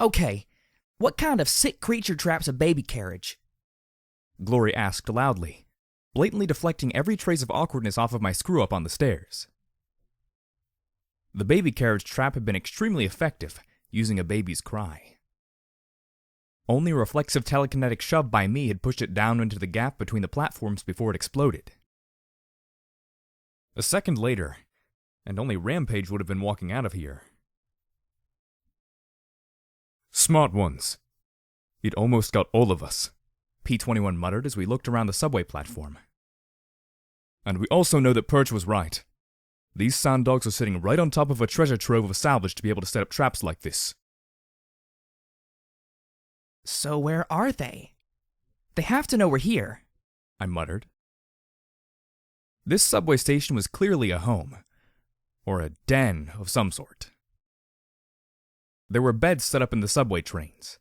Okay, what kind of sick creature traps a baby carriage? Glory asked loudly, blatantly deflecting every trace of awkwardness off of my screw-up on the stairs. The baby carriage trap had been extremely effective, using a baby's cry. Only a reflexive telekinetic shove by me had pushed it down into the gap between the platforms before it exploded. A second later, and only Rampage would have been walking out of here. "Smart ones. It almost got all of us," P-21 muttered as we looked around the subway platform. "And we also know that Perch was right. These sand dogs are sitting right on top of a treasure trove of salvage to be able to set up traps like this." So where are they? They have to know we're here, I muttered. This subway station was clearly a home, or a den of some sort. There were beds set up in the subway trains,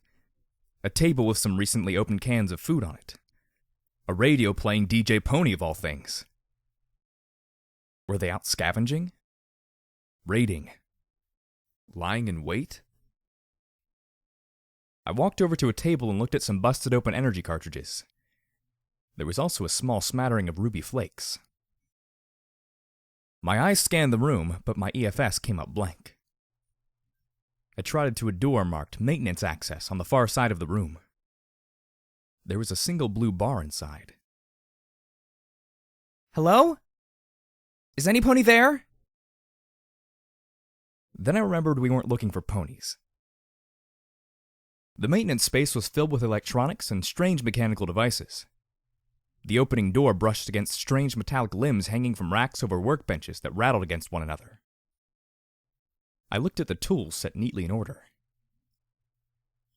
a table with some recently opened cans of food on it, a radio playing DJ Pony of all things. Were they out scavenging? Raiding? Lying in wait? I walked over to a table and looked at some busted open energy cartridges. There was also a small smattering of ruby flakes. My eyes scanned the room, but my EFS came up blank. I trotted to a door marked Maintenance Access on the far side of the room. There was a single blue bar inside. Hello? Is any pony there? Then I remembered we weren't looking for ponies. The maintenance space was filled with electronics and strange mechanical devices. The opening door brushed against strange metallic limbs hanging from racks over workbenches that rattled against one another. I looked at the tools set neatly in order.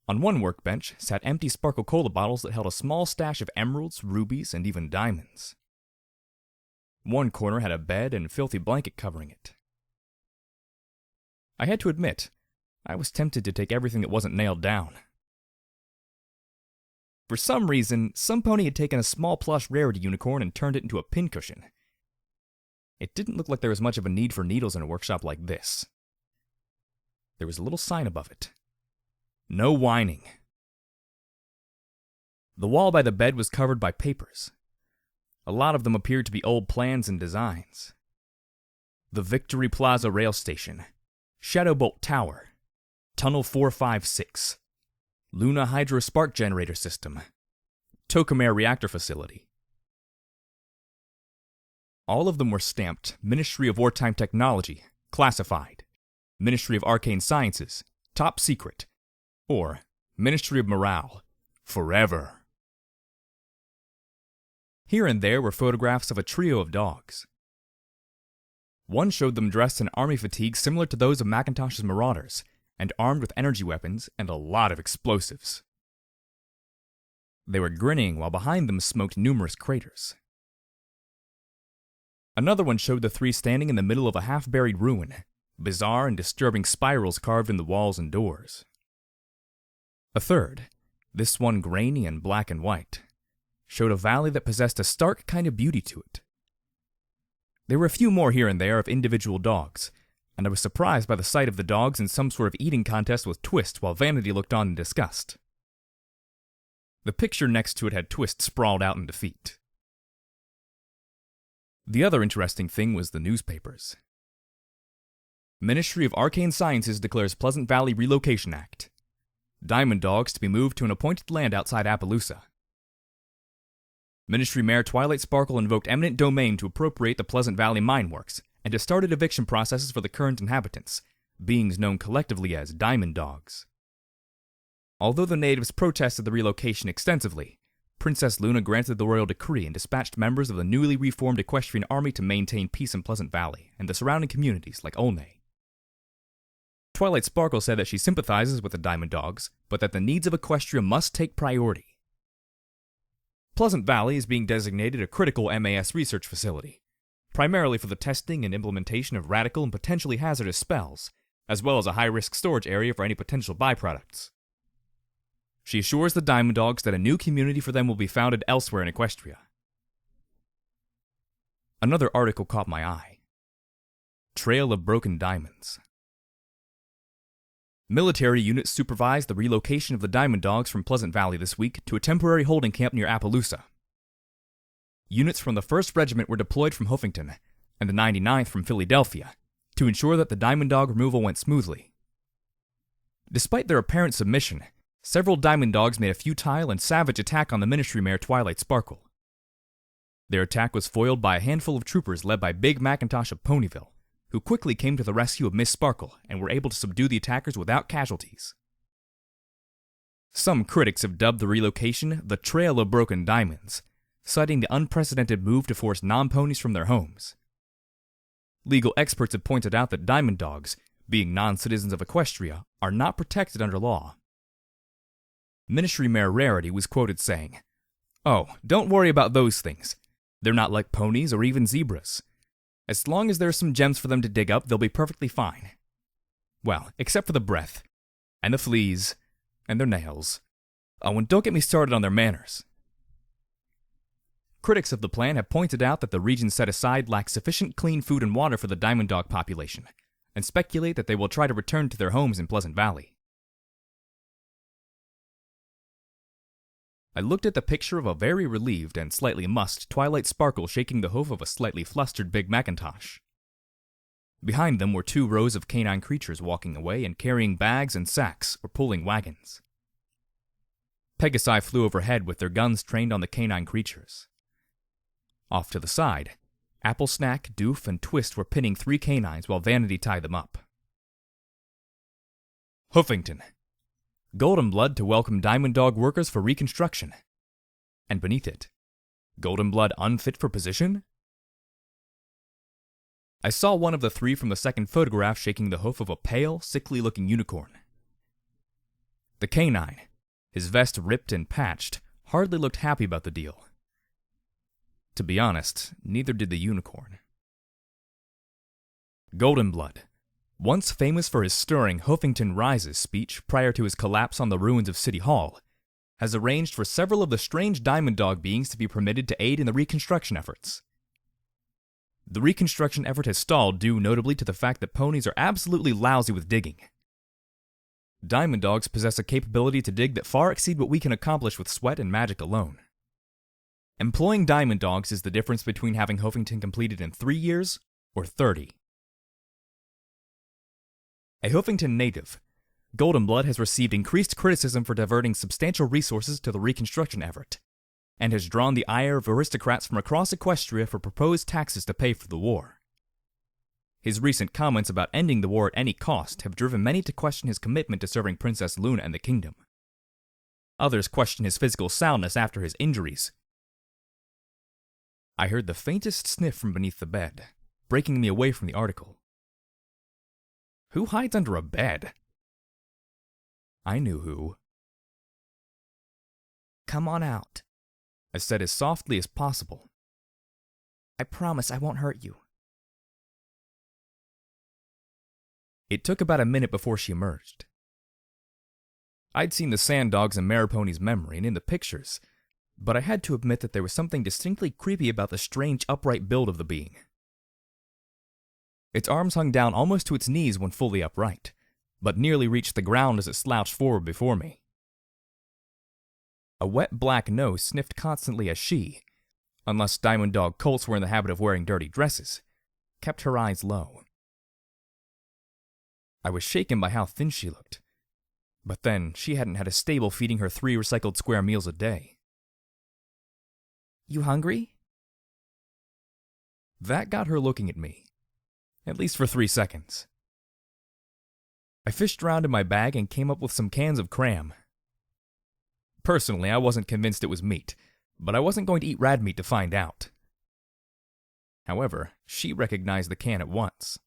On one workbench sat empty Sparkle Cola bottles that held a small stash of emeralds, rubies, and even diamonds. One corner had a bed and filthy blanket covering it. I had to admit, I was tempted to take everything that wasn't nailed down. For some reason, some pony had taken a small plush rarity unicorn and turned it into a pincushion. It didn't look like there was much of a need for needles in a workshop like this. There was a little sign above it. No whining. The wall by the bed was covered by papers. A lot of them appeared to be old plans and designs. The Victory Plaza Rail Station, Shadowbolt Tower, Tunnel 456, Luna Hydro Spark Generator System, Tokamer Reactor Facility. All of them were stamped Ministry of Wartime Technology, Classified, Ministry of Arcane Sciences, Top Secret, or Ministry of Morale, Forever. Here and there were photographs of a trio of dogs. One showed them dressed in army fatigues similar to those of Macintosh's Marauders, and armed with energy weapons and a lot of explosives. They were grinning while behind them smoked numerous craters. Another one showed the three standing in the middle of a half-buried ruin, bizarre and disturbing spirals carved in the walls and doors. A third, this one grainy and black and white, showed a valley that possessed a stark kind of beauty to it. There were a few more here and there of individual dogs, and I was surprised by the sight of the dogs in some sort of eating contest with Twist while Vanity looked on in disgust. The picture next to it had Twist sprawled out in defeat. The other interesting thing was the newspapers. Ministry of Arcane Sciences declares Pleasant Valley Relocation Act. Diamond dogs to be moved to an appointed land outside Appaloosa. Ministry Mayor Twilight Sparkle invoked eminent domain to appropriate the Pleasant Valley Mine Works and has started eviction processes for the current inhabitants, beings known collectively as Diamond Dogs. Although the natives protested the relocation extensively, Princess Luna granted the royal decree and dispatched members of the newly reformed Equestrian army to maintain peace in Pleasant Valley and the surrounding communities like Olney. Twilight Sparkle said that she sympathizes with the Diamond Dogs, but that the needs of Equestria must take priority. Pleasant Valley is being designated a critical MAS research facility, primarily for the testing and implementation of radical and potentially hazardous spells, as well as a high-risk storage area for any potential byproducts. She assures the Diamond Dogs that a new community for them will be founded elsewhere in Equestria. Another article caught my eye. Trail of Broken Diamonds. Military units supervised the relocation of the Diamond Dogs from Pleasant Valley this week to a temporary holding camp near Appaloosa. Units from the 1st Regiment were deployed from Huffington, and the 99th from Philadelphia, to ensure that the Diamond Dog removal went smoothly. Despite their apparent submission, several Diamond Dogs made a futile and savage attack on the Ministry Mare Twilight Sparkle. Their attack was foiled by a handful of troopers led by Big Macintosh of Ponyville, who quickly came to the rescue of Miss Sparkle and were able to subdue the attackers without casualties. Some critics have dubbed the relocation the Trail of Broken Diamonds, citing the unprecedented move to force non-ponies from their homes. Legal experts have pointed out that Diamond Dogs, being non-citizens of Equestria, are not protected under law. Ministry Mare Rarity was quoted saying, "Oh, don't worry about those things. They're not like ponies or even zebras. As long as there's some gems for them to dig up, they'll be perfectly fine. Well, except for the breath, and the fleas, and their nails. Oh, and don't get me started on their manners." Critics of the plan have pointed out that the region set aside lacks sufficient clean food and water for the Diamond Dog population, and speculate that they will try to return to their homes in Pleasant Valley. I looked at the picture of a very relieved and slightly mussed Twilight Sparkle shaking the hoof of a slightly flustered Big Macintosh. Behind them were 2 rows of canine creatures walking away and carrying bags and sacks or pulling wagons. Pegasi flew overhead with their guns trained on the canine creatures. Off to the side, Apple Snack, Doof, and Twist were pinning 3 canines while Vanity tied them up. Huffington. Golden Blood to welcome Diamond Dog workers for reconstruction. And beneath it, Golden Blood unfit for position? I saw one of the 3 from the second photograph shaking the hoof of a pale, sickly-looking unicorn. The canine, his vest ripped and patched, hardly looked happy about the deal. To be honest, neither did the unicorn. Golden Blood, once famous for his stirring Huffington Rises speech prior to his collapse on the ruins of City Hall, has arranged for several of the strange Diamond Dog beings to be permitted to aid in the reconstruction efforts. The reconstruction effort has stalled due notably to the fact that ponies are absolutely lousy with digging. Diamond Dogs possess a capability to dig that far exceed what we can accomplish with sweat and magic alone. Employing Diamond Dogs is the difference between having Huffington completed in 3 years or 30. A Huffington native, Golden Blood has received increased criticism for diverting substantial resources to the reconstruction effort, and has drawn the ire of aristocrats from across Equestria for proposed taxes to pay for the war. His recent comments about ending the war at any cost have driven many to question his commitment to serving Princess Luna and the kingdom. Others question his physical soundness after his injuries. I heard the faintest sniff from beneath the bed, breaking me away from the article. Who hides under a bed? I knew who. "Come on out," I said as softly as possible. "I promise I won't hurt you." It took about a minute before she emerged. I'd seen the Sand Dog's and Maripony's memory and in the pictures, but I had to admit that there was something distinctly creepy about the strange upright build of the being. Its arms hung down almost to its knees when fully upright, but nearly reached the ground as it slouched forward before me. A wet black nose sniffed constantly as she, unless Diamond Dog colts were in the habit of wearing dirty dresses, kept her eyes low. I was shaken by how thin she looked, but then she hadn't had a stable feeding her 3 recycled square meals a day. "You hungry?" That got her looking at me, at least for 3 seconds. I fished around in my bag and came up with some cans of cram. Personally, I wasn't convinced it was meat, but I wasn't going to eat rad meat to find out. However, she recognized the can at once.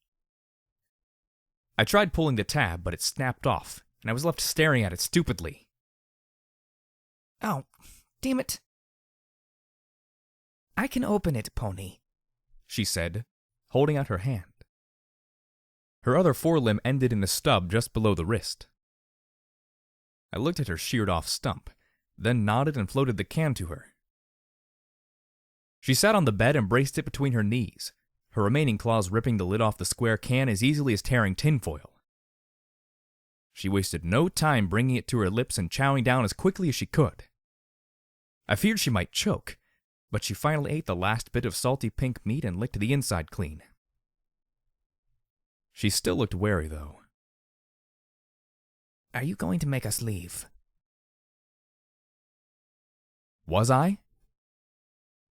I tried pulling the tab, but it snapped off, and I was left staring at it stupidly. "Oh, damn it. I can open it, Pony," she said, holding out her hand. Her other forelimb ended in a stub just below the wrist. I looked at her sheared-off stump, then nodded and floated the can to her. She sat on the bed and braced it between her knees, her remaining claws ripping the lid off the square can as easily as tearing tinfoil. She wasted no time bringing it to her lips and chowing down as quickly as she could. I feared she might choke, but she finally ate the last bit of salty pink meat and licked the inside clean. She still looked wary, though. Are you going to make us leave? Was I?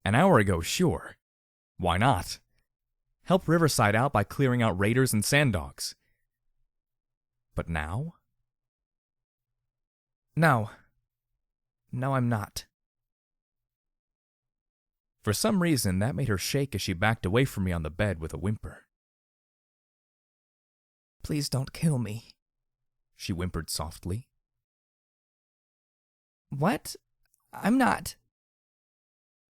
An hour ago, sure. Why not? Help Riverside out by clearing out raiders and sand dogs. But now? No. No, I'm not. For some reason, that made her shake as she backed away from me on the bed with a whimper. Please don't kill me, she whimpered softly. What? I'm not.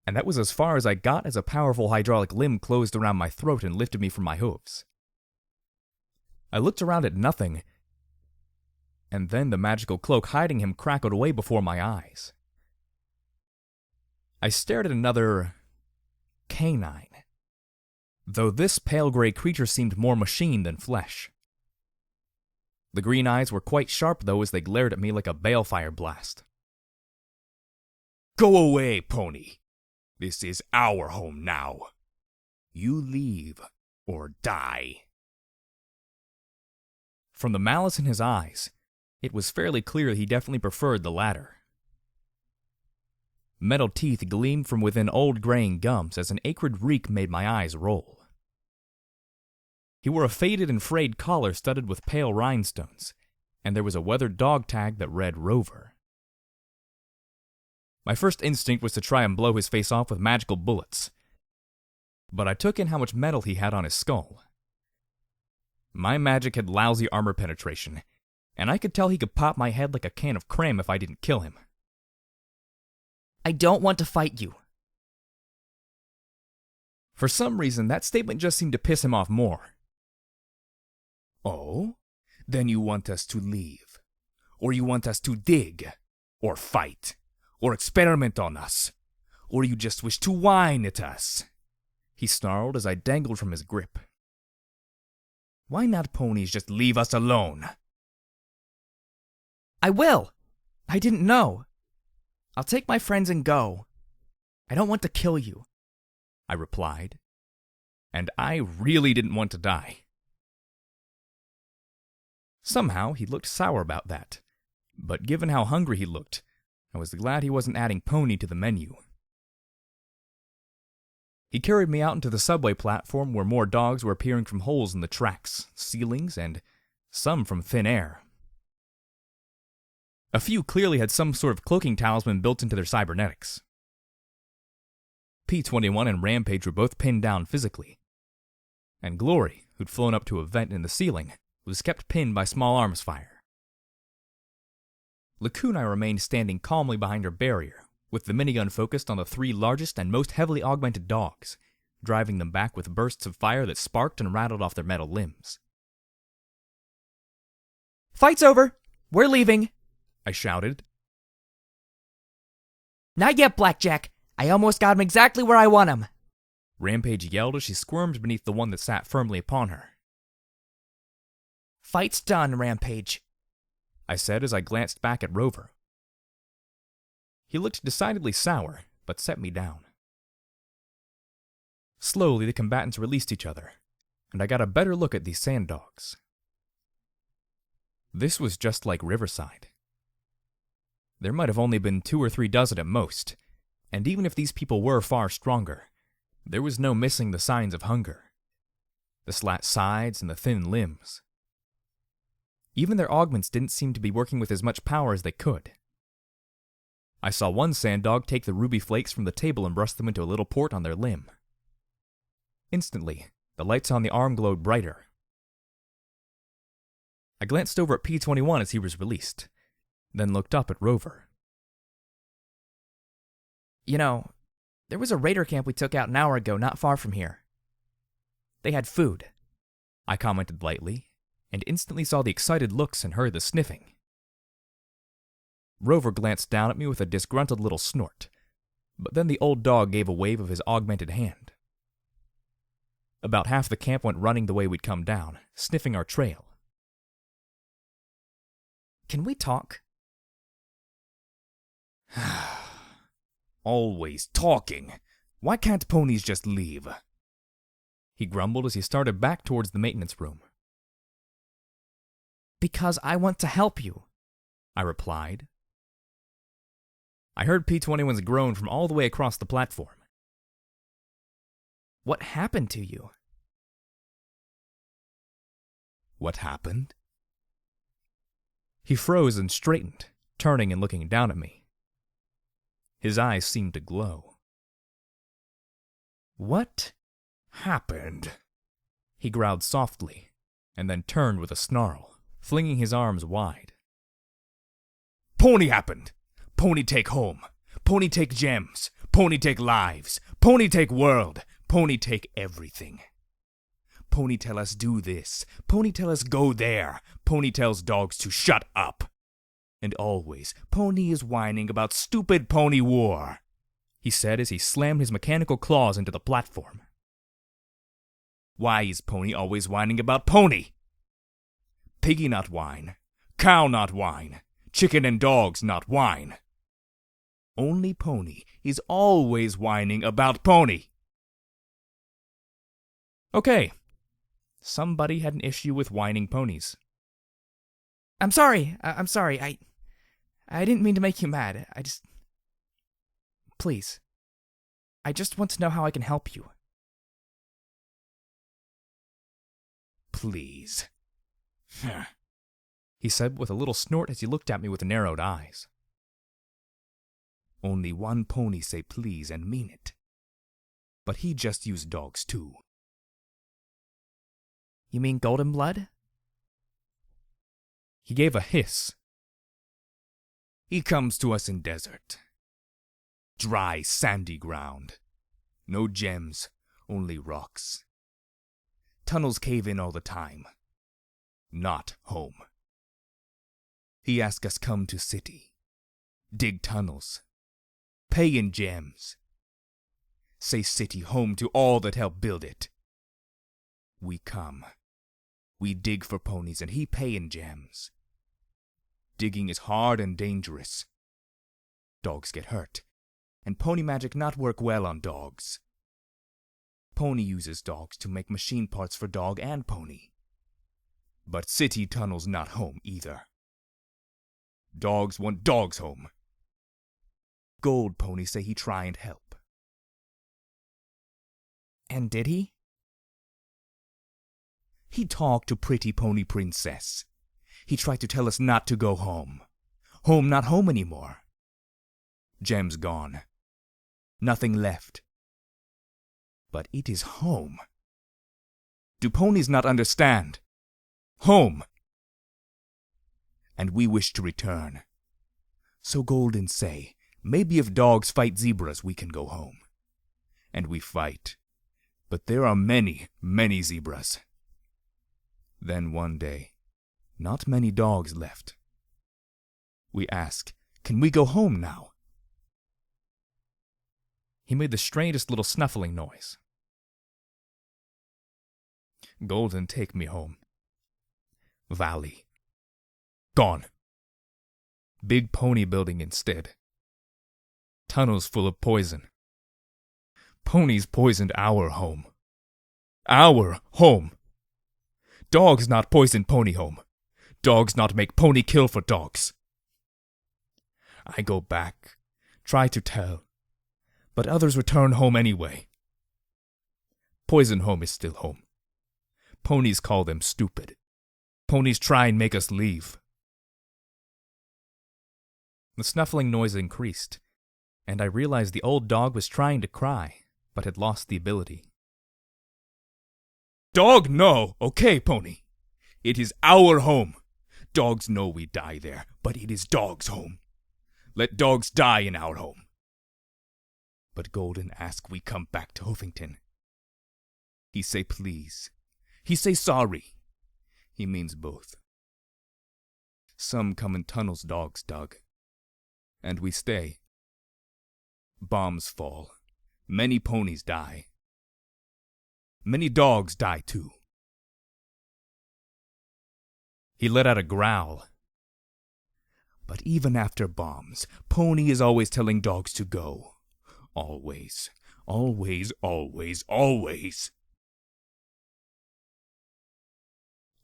And that was as far as I got as a powerful hydraulic limb closed around my throat and lifted me from my hooves. I looked around at nothing, and then the magical cloak hiding him crackled away before my eyes. I stared at another canine, though this pale gray creature seemed more machine than flesh. The green eyes were quite sharp, though, as they glared at me like a balefire blast. Go away, pony. This is our home now. You leave or die. From the malice in his eyes, it was fairly clear he definitely preferred the latter. Metal teeth gleamed from within old graying gums as an acrid reek made my eyes roll. He wore a faded and frayed collar studded with pale rhinestones, and there was a weathered dog tag that read Rover. My first instinct was to try and blow his face off with magical bullets, but I took in how much metal he had on his skull. My magic had lousy armor penetration, and I could tell he could pop my head like a can of cram if I didn't kill him. I don't want to fight you. For some reason, that statement just seemed to piss him off more. Oh? Then you want us to leave? Or you want us to dig? Or fight? Or experiment on us? Or you just wish to whine at us? He snarled as I dangled from his grip. Why not ponies just leave us alone? I will. I didn't know. I'll take my friends and go. I don't want to kill you, I replied. And I really didn't want to die. Somehow, he looked sour about that. But given how hungry he looked, I was glad he wasn't adding pony to the menu. He carried me out into the subway platform where more dogs were appearing from holes in the tracks, ceilings, and some from thin air. A few clearly had some sort of cloaking talisman built into their cybernetics. P-21 and Rampage were both pinned down physically, and Glory, who'd flown up to a vent in the ceiling, was kept pinned by small arms fire. Lacuna remained standing calmly behind her barrier, with the minigun focused on the three largest and most heavily augmented dogs, driving them back with bursts of fire that sparked and rattled off their metal limbs. Fight's over! We're leaving! I shouted. Not yet, Blackjack! I almost got him exactly where I want him! Rampage yelled as she squirmed beneath the one that sat firmly upon her. Fight's done, Rampage, I said as I glanced back at Rover. He looked decidedly sour, but set me down. Slowly, the combatants released each other, and I got a better look at these sand dogs. This was just like Riverside. There might have only been 2 or 3 dozen at most, and even if these people were far stronger, there was no missing the signs of hunger. The slat sides and the thin limbs. Even their augments didn't seem to be working with as much power as they could. I saw one sand dog take the ruby flakes from the table and brush them into a little port on their limb. Instantly, the lights on the arm glowed brighter. I glanced over at P-21 as he was released, then looked up at Rover. You know, there was a raider camp we took out an hour ago not far from here. They had food, I commented lightly, and instantly saw the excited looks and heard the sniffing. Rover glanced down at me with a disgruntled little snort, but then the old dog gave a wave of his augmented hand. About half the camp went running the way we'd come down, sniffing our trail. Can we talk? Always talking. Why can't ponies just leave? He grumbled as he started back towards the maintenance room. Because I want to help you, I replied. I heard P-21's groan from all the way across the platform. What happened to you? What happened? He froze and straightened, turning and looking down at me. His eyes seemed to glow. What happened? He growled softly, and then turned with a snarl, flinging his arms wide. Pony happened! Pony take home! Pony take gems! Pony take lives! Pony take world! Pony take everything! Pony tell us do this. Pony tell us go there. Pony tells dogs to shut up. And always, Pony is whining about stupid pony war, he said as he slammed his mechanical claws into the platform. Why is Pony always whining about pony? Piggy not whine. Cow not whine. Chicken and dogs not whine. Only Pony is always whining about pony. Okay. Somebody had an issue with whining ponies. I'm sorry. I didn't mean to make you mad. Please. I just want to know how I can help you. Please. He said with a little snort as he looked at me with narrowed eyes. Only one pony say please and mean it. But he just used dogs too. You mean Golden Blood? He gave a hiss. He comes to us in desert. Dry, sandy ground. No gems, only rocks. Tunnels cave in all the time. Not home. He ask us come to city. Dig tunnels. Pay in gems. Say city home to all that help build it. We come. We dig for ponies and he pay in gems. Digging is hard and dangerous. Dogs get hurt, and pony magic not work well on dogs. Pony uses dogs to make machine parts for dog and pony. But city tunnels not home either. Dogs want dogs home. Gold Pony say he try and help. And did he? He talked to pretty pony princess. He tried to tell us not to go home. Home not home anymore. Gems gone. Nothing left. But it is home. Do ponies not understand? Home! And we wish to return. So Golden say, maybe if dogs fight zebras we can go home. And we fight. But there are many, many zebras. Then one day, not many dogs left. We ask, can we go home now? He made the strangest little snuffling noise. Golden take me home. Valley. Gone. Big pony building instead. Tunnels full of poison. Ponies poisoned our home. Our home! Dogs not poison pony home. Dogs not make pony kill for dogs. I go back, try to tell, but others return home anyway. Poison home is still home. Ponies call them stupid. Ponies try and make us leave. The snuffling noise increased, and I realized the old dog was trying to cry, but had lost the ability. Dog, no! Okay, Pony. It is our home. Dogs know we die there, but it is dogs' home. Let dogs die in our home. But Golden ask we come back to Huffington. He say please. He say sorry. He means both. Some come in tunnels dogs dug. And we stay. Bombs fall. Many ponies die. Many dogs die too. He let out a growl. But even after bombs, Pony is always telling dogs to go. Always, always, always, always.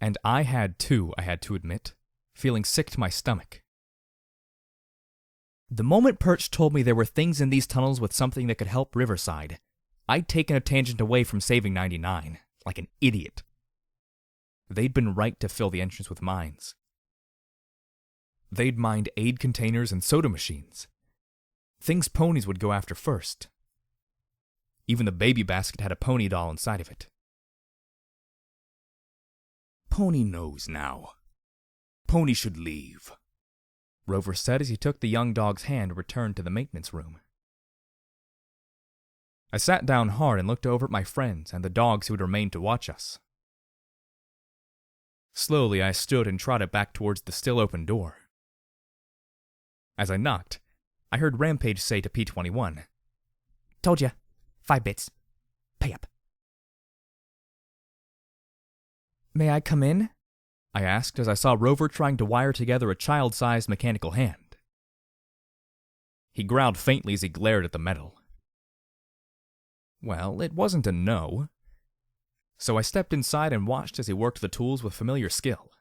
And I had too, I had to admit, feeling sick to my stomach. The moment Perch told me there were things in these tunnels with something that could help Riverside, I'd taken a tangent away from saving 99, like an idiot. They'd been right to fill the entrance with mines. They'd mined aid containers and soda machines. Things ponies would go after first. Even the baby basket had a pony doll inside of it. Pony knows now. Pony should leave, Rover said as he took the young dog's hand and returned to the maintenance room. I sat down hard and looked over at my friends and the dogs who had remained to watch us. Slowly I stood and trotted back towards the still open door. As I knocked, I heard Rampage say to P-21, "Told ya. 5 bits. Pay up." "May I come in?" I asked as I saw Rover trying to wire together a child-sized mechanical hand. He growled faintly as he glared at the metal. Well, it wasn't a no. So I stepped inside and watched as he worked the tools with familiar skill.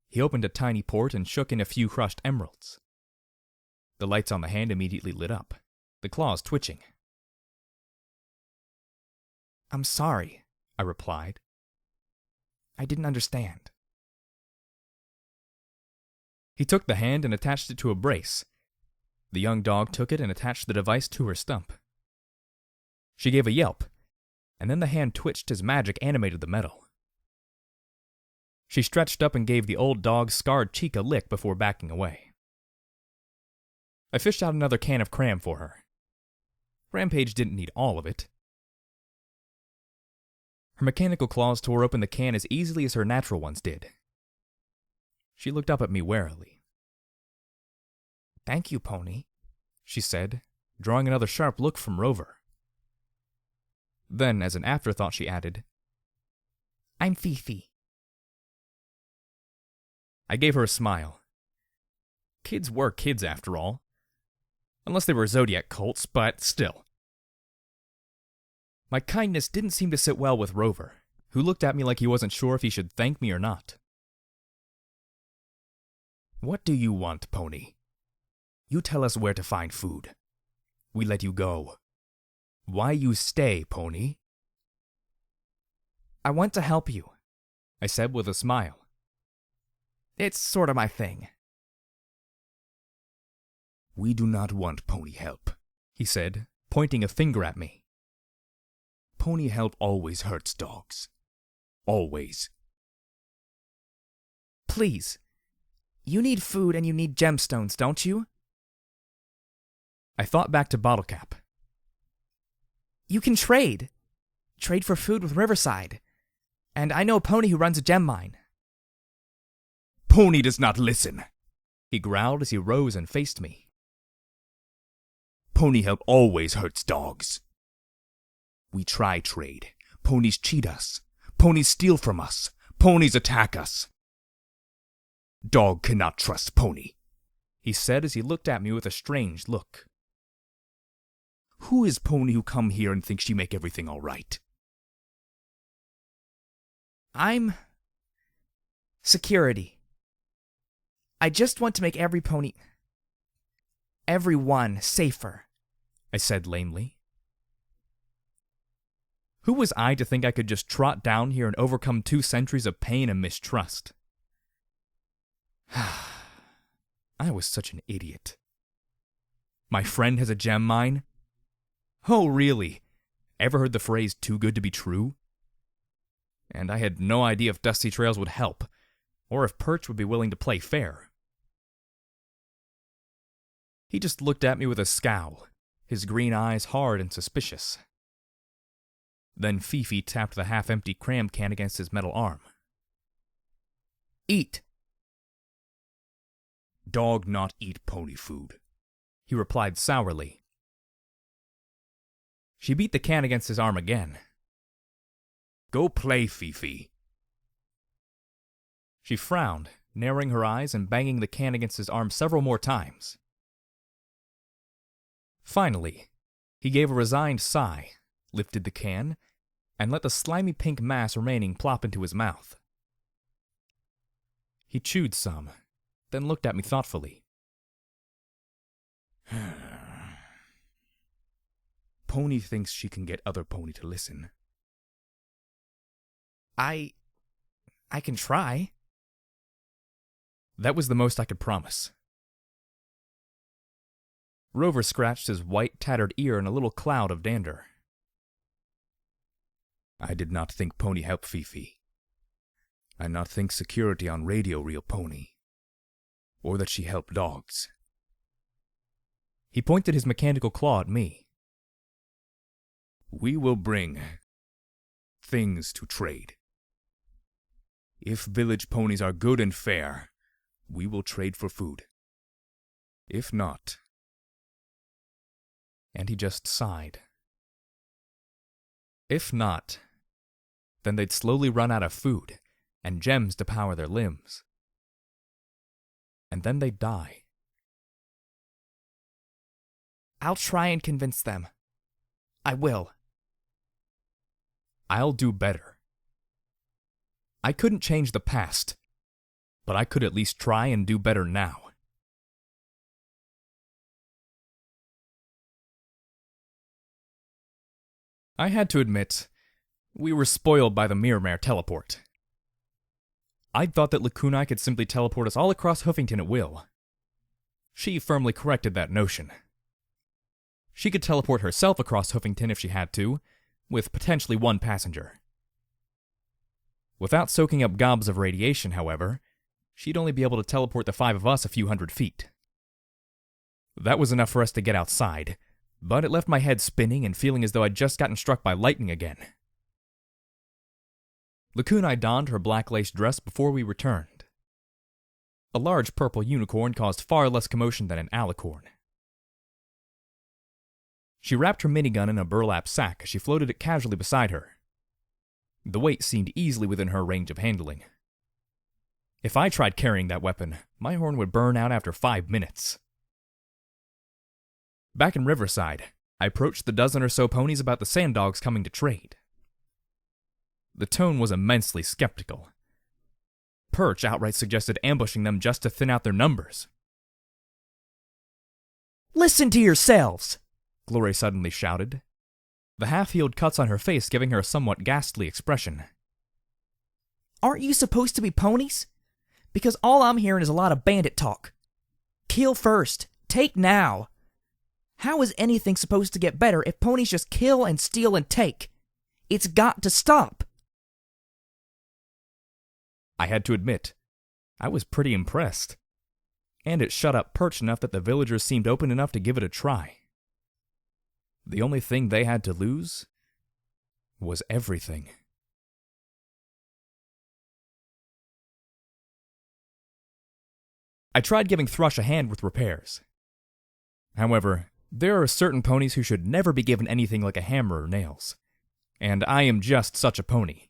He opened a tiny port and shook in a few crushed emeralds. The lights on the hand immediately lit up, the claws twitching. "I'm sorry," I replied. "I didn't understand." He took the hand and attached it to a brace. The young dog took it and attached the device to her stump. She gave a yelp, and then the hand twitched as magic animated the metal. She stretched up and gave the old dog's scarred cheek a lick before backing away. I fished out another can of cram for her. Rampage didn't need all of it. Her mechanical claws tore open the can as easily as her natural ones did. She looked up at me warily. "Thank you, Pony," she said, drawing another sharp look from Rover. Then, as an afterthought, she added, "I'm Fifi." I gave her a smile. Kids were kids after all. Unless they were Zodiac cults, but still. My kindness didn't seem to sit well with Rover, who looked at me like he wasn't sure if he should thank me or not. "What do you want, Pony? You tell us where to find food. We let you go. Why you stay, Pony?" "I want to help you," I said with a smile. "It's sort of my thing." "We do not want Pony help," he said, pointing a finger at me. "Pony help always hurts dogs. Always." "Please. You need food and you need gemstones, don't you?" I thought back to Bottlecap. "You can trade. Trade for food with Riverside. And I know a pony who runs a gem mine." "Pony does not listen," he growled as he rose and faced me. "Pony help always hurts dogs. We try trade. Ponies cheat us. Ponies steal from us. Ponies attack us. Dog cannot trust Pony," he said as he looked at me with a strange look. "Who is Pony who come here and thinks she make everything all right?" "I'm security. I just want to make everyone safer," I said lamely. Who was I to think I could just trot down here and overcome 2 centuries of pain and mistrust? I was such an idiot. My friend has a gem mine? Oh, really? Ever heard the phrase "too good to be true"? And I had no idea if Dusty Trails would help, or if Perch would be willing to play fair. He just looked at me with a scowl, his green eyes hard and suspicious. Then Fifi tapped the half-empty cram can against his metal arm. "Eat." "Dog not eat pony food," he replied sourly. She beat the can against his arm again. "Go play, Fifi." She frowned, narrowing her eyes and banging the can against his arm several more times. Finally, he gave a resigned sigh, lifted the can, and let the slimy pink mass remaining plop into his mouth. He chewed some, then looked at me thoughtfully. Pony thinks she can get other pony to listen. I can try. That was the most I could promise. Rover scratched his white, tattered ear in a little cloud of dander. I did not think pony help Fifi. I not think security on radio real pony. Or that she help dogs. He pointed his mechanical claw at me. We will bring things to trade. If village ponies are good and fair, we will trade for food. If not... And he just sighed. If not, then they'd slowly run out of food and gems to power their limbs. And then they'd die. I'll try and convince them. I will. I'll do better. I couldn't change the past, but I could at least try and do better now. I had to admit, we were spoiled by the Mirror teleport. I'd thought that Lakunai could simply teleport us all across Hoofington at will. She firmly corrected that notion. She could teleport herself across Hoofington if she had to, with potentially one passenger. Without soaking up gobs of radiation, however, she'd only be able to teleport the 5 of us a few hundred feet. That was enough for us to get outside, but it left my head spinning and feeling as though I'd just gotten struck by lightning again. Lakunai donned her black lace dress before we returned. A large purple unicorn caused far less commotion than an alicorn. She wrapped her minigun in a burlap sack as she floated it casually beside her. The weight seemed easily within her range of handling. If I tried carrying that weapon, my horn would burn out after 5 minutes. Back in Riverside, I approached the dozen or so ponies about the sand dogs coming to trade. The tone was immensely skeptical. Perch outright suggested ambushing them just to thin out their numbers. Listen to yourselves! Glory suddenly shouted, the half-healed cuts on her face giving her a somewhat ghastly expression. Aren't you supposed to be ponies? Because all I'm hearing is a lot of bandit talk. Kill first. Take now. How is anything supposed to get better if ponies just kill and steal and take? It's got to stop. I had to admit, I was pretty impressed. And it shut up Perch enough that the villagers seemed open enough to give it a try. The only thing they had to lose was everything. I tried giving Thrush a hand with repairs. However, there are certain ponies who should never be given anything like a hammer or nails. And I am just such a pony.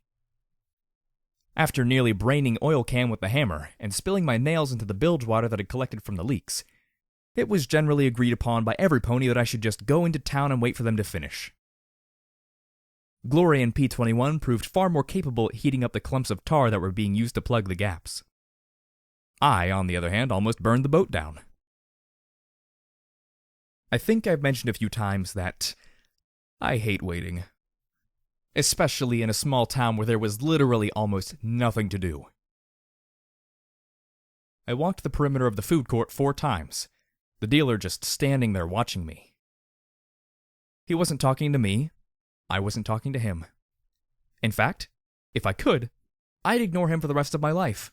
After nearly braining oil can with the hammer and spilling my nails into the bilge water that had collected from the leaks, it was generally agreed upon by every pony that I should just go into town and wait for them to finish. Glory and P-21 proved far more capable at heating up the clumps of tar that were being used to plug the gaps. I, on the other hand, almost burned the boat down. I think I've mentioned a few times that I hate waiting. Especially in a small town where there was literally almost nothing to do. I walked the perimeter of the food court 4 times, the dealer just standing there watching me. He wasn't talking to me, I wasn't talking to him. In fact, if I could, I'd ignore him for the rest of my life.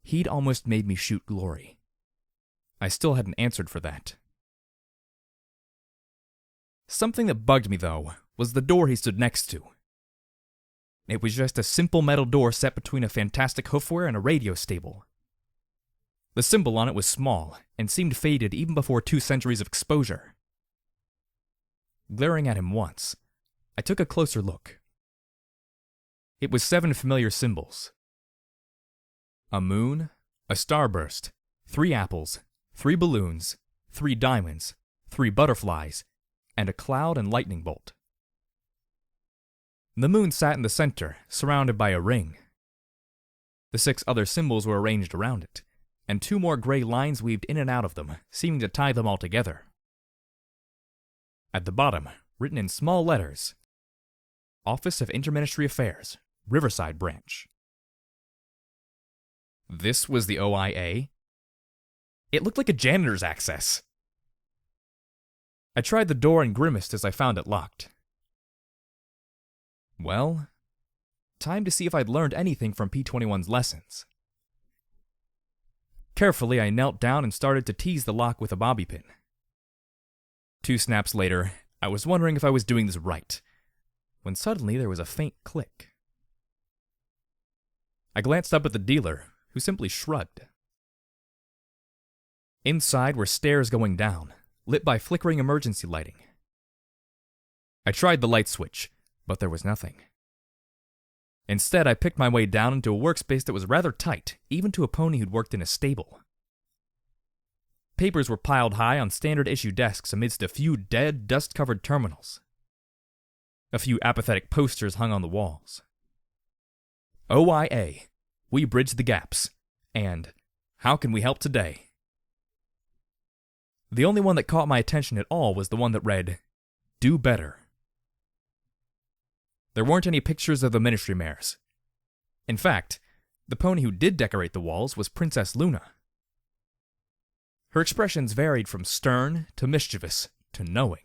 He'd almost made me shoot Glory. I still hadn't answered for that. Something that bugged me, though, was the door he stood next to. It was just a simple metal door set between a fantastic hoofwear and a radio stable. The symbol on it was small, and seemed faded even before 2 centuries of exposure. Glaring at him once, I took a closer look. It was 7 familiar symbols. a moon, a starburst, 3 apples, 3 balloons, 3 diamonds, 3 butterflies, and a cloud and lightning bolt. The moon sat in the center, surrounded by a ring. The 6 other symbols were arranged around it, and 2 more gray lines weaved in and out of them, seeming to tie them all together. At the bottom, written in small letters, Office of Interministry Affairs, Riverside Branch. This was the OIA? It looked like a janitor's access. I tried the door and grimaced as I found it locked. Well, time to see if I'd learned anything from P-21's lessons. Carefully, I knelt down and started to tease the lock with a bobby pin. 2 snaps later, I was wondering if I was doing this right, when suddenly there was a faint click. I glanced up at the dealer, who simply shrugged. Inside were stairs going down, lit by flickering emergency lighting. I tried the light switch, but there was nothing. Instead, I picked my way down into a workspace that was rather tight, even to a pony who'd worked in a stable. Papers were piled high on standard-issue desks amidst a few dead, dust-covered terminals. A few apathetic posters hung on the walls. OIA, we bridge the gaps, and how can we help today? The only one that caught my attention at all was the one that read, do better. There weren't any pictures of the ministry mares. In fact, the pony who did decorate the walls was Princess Luna. Her expressions varied from stern to mischievous to knowing.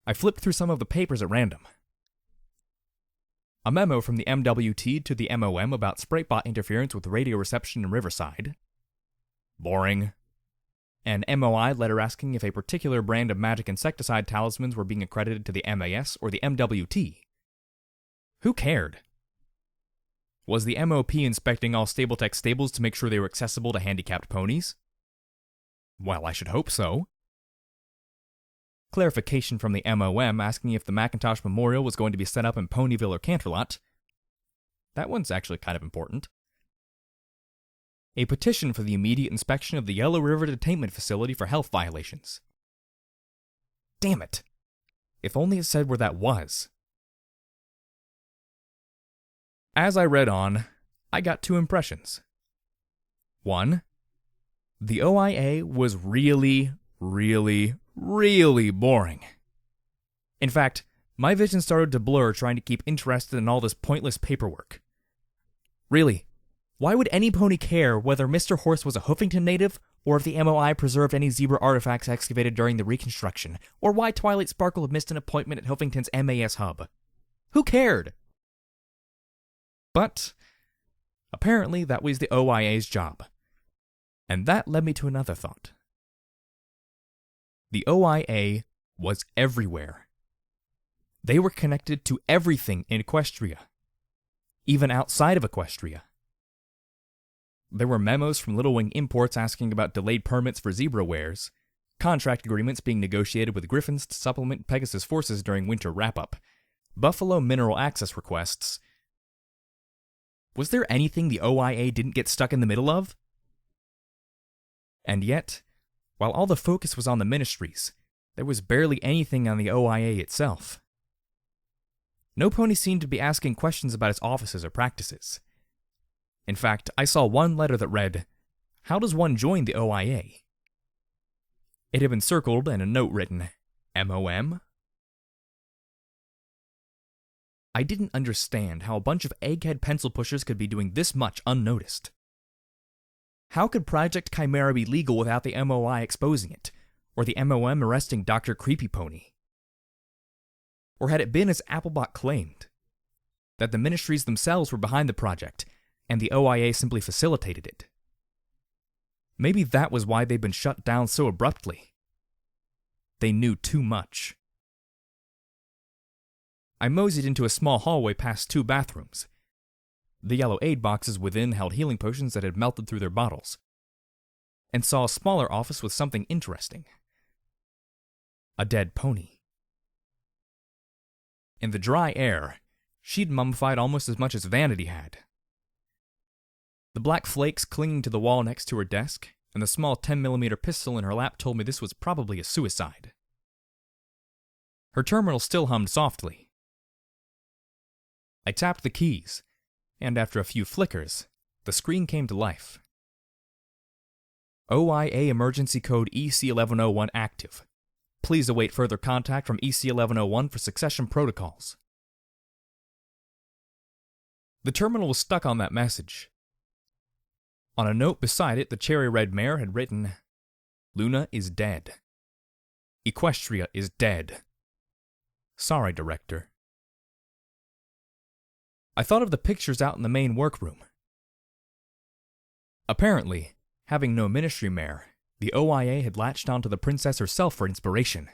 I flipped through some of the papers at random. A memo from the MWT to the MOM about Spratebot interference with radio reception in Riverside. Boring. An MOI letter asking if a particular brand of magic insecticide talismans were being accredited to the MAS or the MWT. Who cared? Was the MOP inspecting all Stabletech stables to make sure they were accessible to handicapped ponies? Well, I should hope so. Clarification from the MOM asking if the Macintosh Memorial was going to be set up in Ponyville or Canterlot. That one's actually kind of important. A petition for the immediate inspection of the Yellow River Detainment Facility for health violations. Damn it. If only it said where that was. As I read on, I got 2 impressions. 1. The OIA was really boring. In fact, my vision started to blur trying to keep interested in all this pointless paperwork. Really, why would any pony care whether Mr. Horse was a Hoofington native, or if the MOI preserved any zebra artifacts excavated during the reconstruction, or why Twilight Sparkle had missed an appointment at Hoofington's MAS hub? Who cared? But apparently that was the OIA's job. And that led me to another thought. The OIA was everywhere. They were connected to everything in Equestria, even outside of Equestria. There were memos from Little Wing Imports asking about delayed permits for zebra wares, contract agreements being negotiated with Griffins to supplement Pegasus forces during winter wrap-up, Buffalo mineral access requests. Was there anything the OIA didn't get stuck in the middle of? And yet, while all the focus was on the ministries, there was barely anything on the OIA itself. No pony seemed to be asking questions about its offices or practices. In fact, I saw one letter that read, "How does one join the OIA?" It had been circled and a note written, MOM? I didn't understand how a bunch of egghead pencil pushers could be doing this much unnoticed. How could Project Chimera be legal without the MOI exposing it, or the MOM arresting Dr. Creepy Pony? Or had it been as Applebot claimed, that the ministries themselves were behind the project, and the OIA simply facilitated it? Maybe that was why they'd been shut down so abruptly. They knew too much. I moseyed into a small hallway past 2 bathrooms. The yellow aid boxes within held healing potions that had melted through their bottles, and saw a smaller office with something interesting. A dead pony. In the dry air, she'd mummified almost as much as Vanity had, The black flakes clinging to the wall next to her desk, and the small 10mm pistol in her lap told me this was probably a suicide. Her terminal still hummed softly. I tapped the keys, and after a few flickers, the screen came to life. OIA emergency code EC1101 active. Please await further contact from EC1101 for succession protocols. The terminal was stuck on that message. On a note beside it, the cherry-red mare had written, "Luna is dead. Equestria is dead. Sorry, Director." I thought of the pictures out in the main workroom. Apparently, having no ministry mare, the OIA had latched onto the princess herself for inspiration.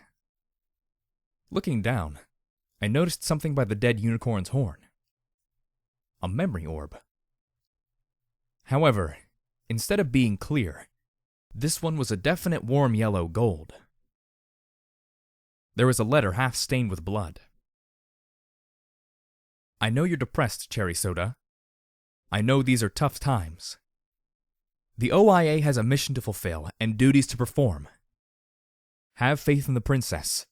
Looking down, I noticed something by the dead unicorn's horn. A memory orb. However, instead of being clear, this one was a definite warm yellow gold. There was a letter half stained with blood. I know you're depressed, Cherry Soda. I know these are tough times. The OIA has a mission to fulfill and duties to perform. Have faith in the princess.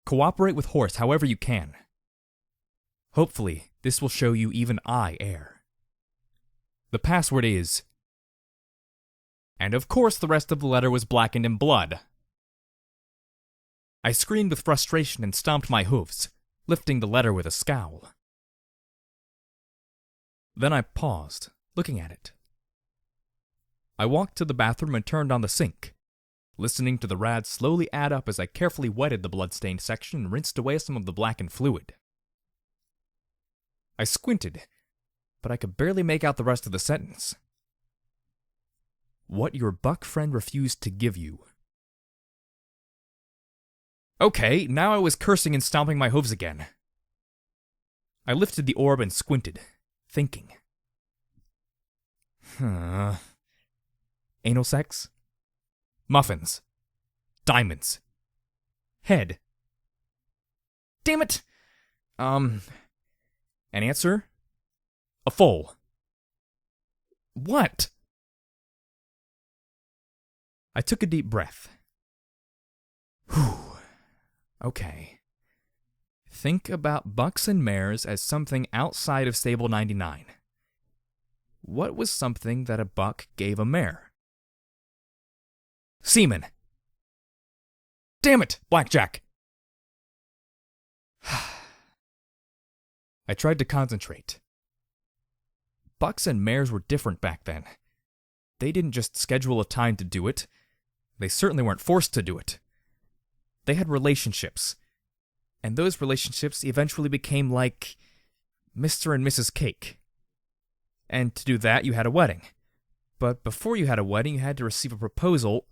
Cooperate with Horse however you can. Hopefully, this will show you even I err. The password is... And of course the rest of the letter was blackened in blood. I screamed with frustration and stomped my hooves, lifting the letter with a scowl. Then I paused, looking at it. I walked to the bathroom and turned on the sink, listening to the rads slowly add up as I carefully wetted the blood-stained section and rinsed away some of the blackened fluid. I squinted, but I could barely make out the rest of the sentence. What your buck friend refused to give you. Okay, now I was cursing and stomping my hooves again. I lifted the orb and squinted, thinking. Anal sex? Muffins. Diamonds. Head. Damn it! An answer? A foal. What? I took a deep breath. Whew. Okay. Think about bucks and mares as something outside of Stable 99. What was something that a buck gave a mare? Semen. Damn it, Blackjack! I tried to concentrate. Bucks and mares were different back then. They didn't just schedule a time to do it. They certainly weren't forced to do it. They had relationships. And those relationships eventually became like Mr. and Mrs. Cake. And to do that, you had a wedding. But before you had a wedding, you had to receive a proposal.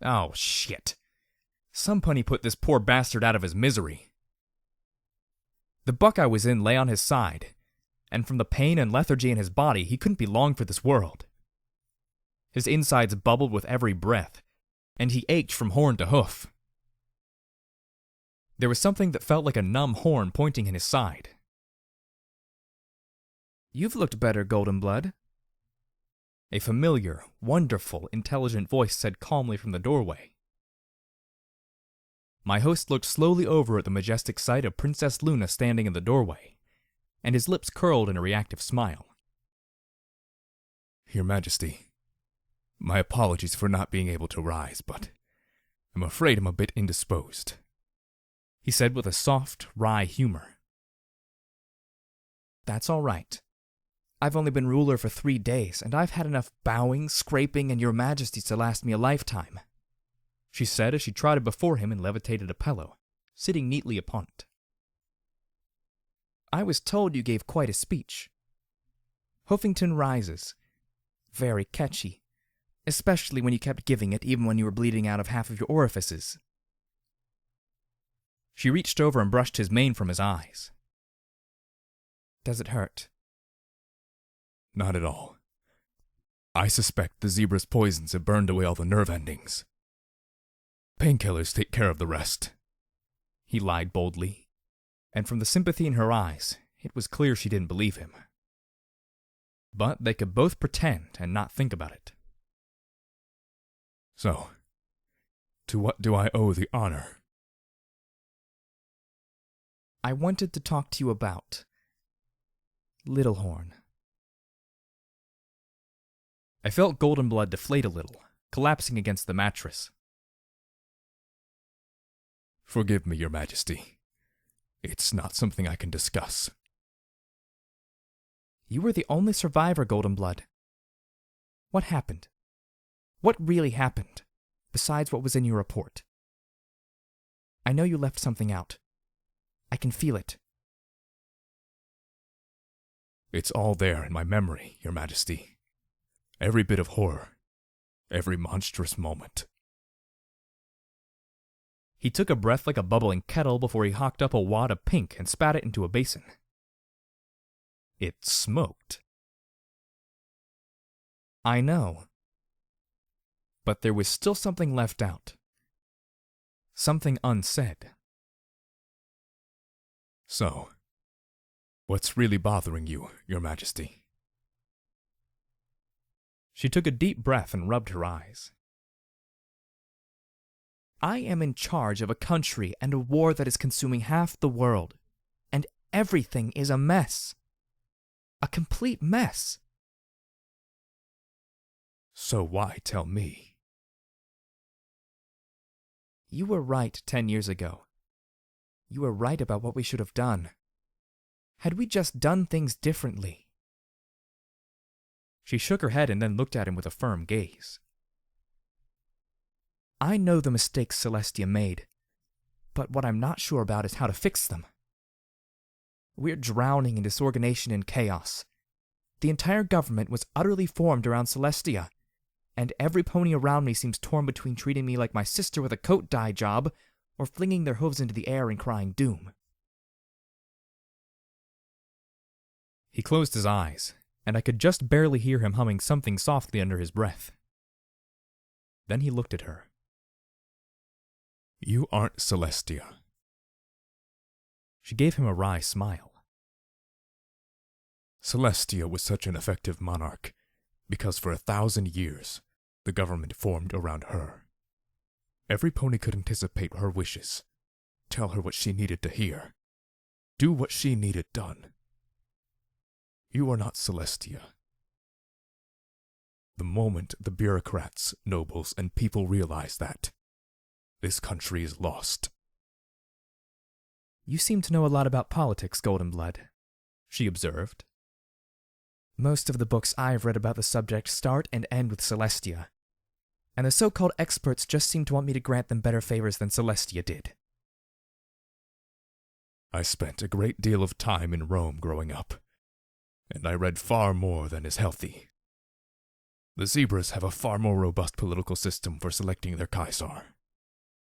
Oh, shit. Some punny put this poor bastard out of his misery. The buck I was in lay on his side, and from the pain and lethargy in his body, he couldn't be long for this world. His insides bubbled with every breath, and he ached from horn to hoof. There was something that felt like a numb horn pointing in his side. You've looked better, Golden Blood. A familiar, wonderful, intelligent voice said calmly from the doorway. My host looked slowly over at the majestic sight of Princess Luna standing in the doorway, and his lips curled in a reactive smile. Your Majesty, my apologies for not being able to rise, but I'm afraid I'm a bit indisposed, he said with a soft, wry humor. That's all right. I've only been ruler for 3 days, and I've had enough bowing, scraping, and your majesties to last me a lifetime, she said as she trotted before him and levitated a pillow, sitting neatly upon it. I was told you gave quite a speech. Huffington Rises. Very catchy, especially when you kept giving it even when you were bleeding out of half of your orifices. She reached over and brushed his mane from his eyes. Does it hurt? Not at all. I suspect the zebra's poisons have burned away all the nerve endings. Painkillers take care of the rest, he lied boldly. and from the sympathy in her eyes, it was clear she didn't believe him. But they could both pretend and not think about it. So, to what do I owe the honor? I wanted to talk to you about Littlehorn. I felt Goldenblood deflate a little, collapsing against the mattress. Forgive me, Your Majesty. It's not something I can discuss. You were the only survivor, Goldenblood. What happened? What really happened, besides what was in your report? I know you left something out. I can feel it. It's all there in my memory, Your Majesty. Every bit of horror. Every monstrous moment. He took a breath like a bubbling kettle before he hawked up a wad of pink and spat it into a basin. It smoked. I know. But there was still something left out. Something unsaid. So, what's really bothering you, Your Majesty? She took a deep breath and rubbed her eyes. I am in charge of a country and a war that is consuming half the world, and everything is a mess. A complete mess. So why tell me? You were right 10 years ago. You were right about what we should have done. Had we just done things differently? She shook her head and then looked at him with a firm gaze. I know the mistakes Celestia made, but what I'm not sure about is how to fix them. We're drowning in disorganization and chaos. The entire government was utterly formed around Celestia, and every pony around me seems torn between treating me like my sister with a coat dye job or flinging their hooves into the air and crying doom. He closed his eyes, and I could just barely hear him humming something softly under his breath. Then he looked at her. You aren't Celestia. She gave him a wry smile. Celestia was such an effective monarch because for 1,000 years the government formed around her. Every pony could anticipate her wishes, tell her what she needed to hear, do what she needed done. You are not Celestia. The moment the bureaucrats, nobles, and people realize that, this country is lost. You seem to know a lot about politics, Goldenblood, she observed. Most of the books I've read about the subject start and end with Celestia, and the so-called experts just seem to want me to grant them better favors than Celestia did. I spent a great deal of time in Rome growing up, and I read far more than is healthy. The zebras have a far more robust political system for selecting their Caesar,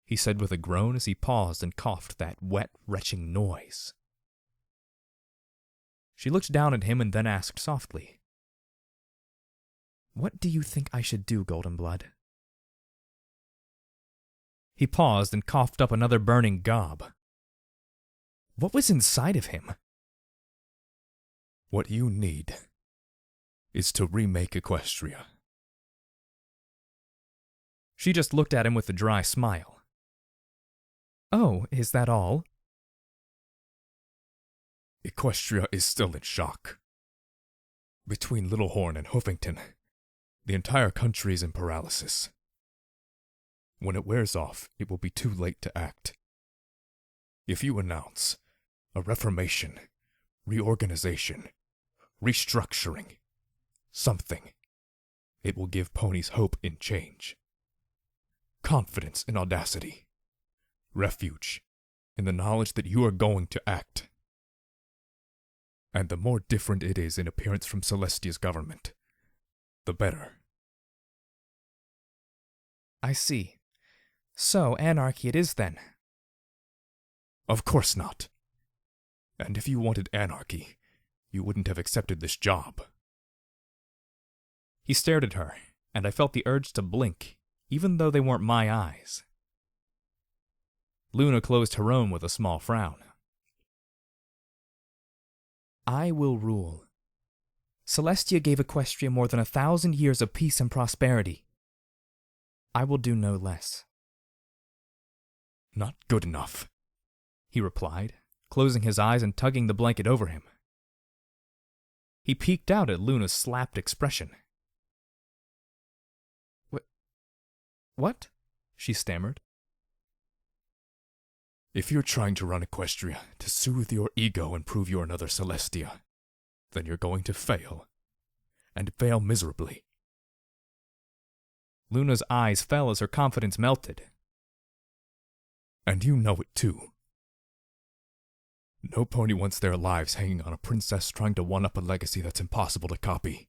he said with a groan as he paused and coughed that wet, retching noise. She looked down at him and then asked softly, What do you think I should do, Goldenblood? He paused and coughed up another burning gob. What was inside of him? What you need is to remake Equestria. She just looked at him with a dry smile. Oh, is that all? Equestria is still in shock. Between Littlehorn and Hoofington, the entire country is in paralysis. When it wears off, it will be too late to act. If you announce a reformation, reorganization, restructuring, something, it will give ponies hope in change, confidence in audacity, refuge in the knowledge that you are going to act. And the more different it is in appearance from Celestia's government, the better. I see. So, anarchy it is then. Of course not. And if you wanted anarchy, you wouldn't have accepted this job. He stared at her, and I felt the urge to blink, even though they weren't my eyes. Luna closed her own with a small frown. I will rule. Celestia gave Equestria more than 1,000 years of peace and prosperity. I will do no less. Not good enough, he replied, closing his eyes and tugging the blanket over him. He peeked out at Luna's slapped expression. What? She stammered. If you're trying to run Equestria to soothe your ego and prove you're another Celestia, then you're going to fail. And fail miserably. Luna's eyes fell as her confidence melted. And you know it too. No pony wants their lives hanging on a princess trying to one-up a legacy that's impossible to copy.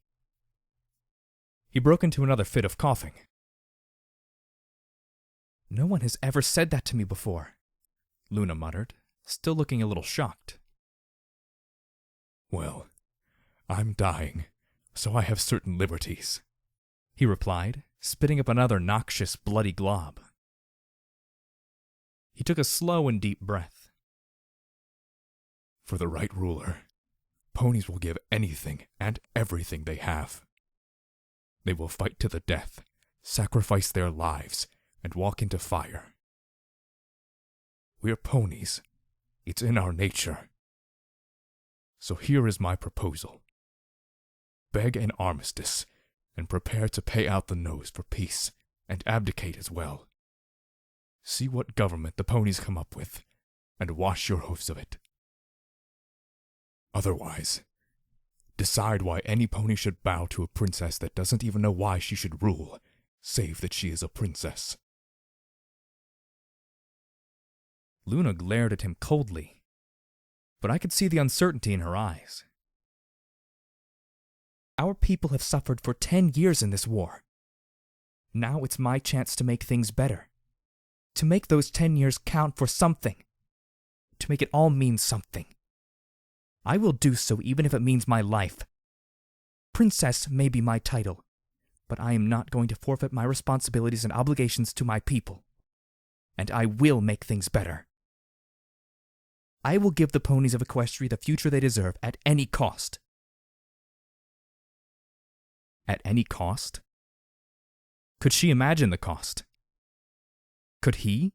He broke into another fit of coughing. No one has ever said that to me before, Luna muttered, still looking a little shocked. Well, I'm dying, so I have certain liberties, he replied, spitting up another noxious, bloody glob. He took a slow and deep breath. For the right ruler, ponies will give anything and everything they have. They will fight to the death, sacrifice their lives, and walk into fire. We're ponies. It's in our nature. So here is my proposal. Beg an armistice, and prepare to pay out the nose for peace, and abdicate as well. See what government the ponies come up with, and wash your hoofs of it. Otherwise, decide why any pony should bow to a princess that doesn't even know why she should rule, save that she is a princess. Luna glared at him coldly, but I could see the uncertainty in her eyes. Our people have suffered for 10 years in this war. Now it's my chance to make things better. To make those 10 years count for something. To make it all mean something. I will do so even if it means my life. Princess may be my title, but I am not going to forfeit my responsibilities and obligations to my people. And I will make things better. I will give the ponies of Equestria the future they deserve at any cost. At any cost? Could she imagine the cost? Could he?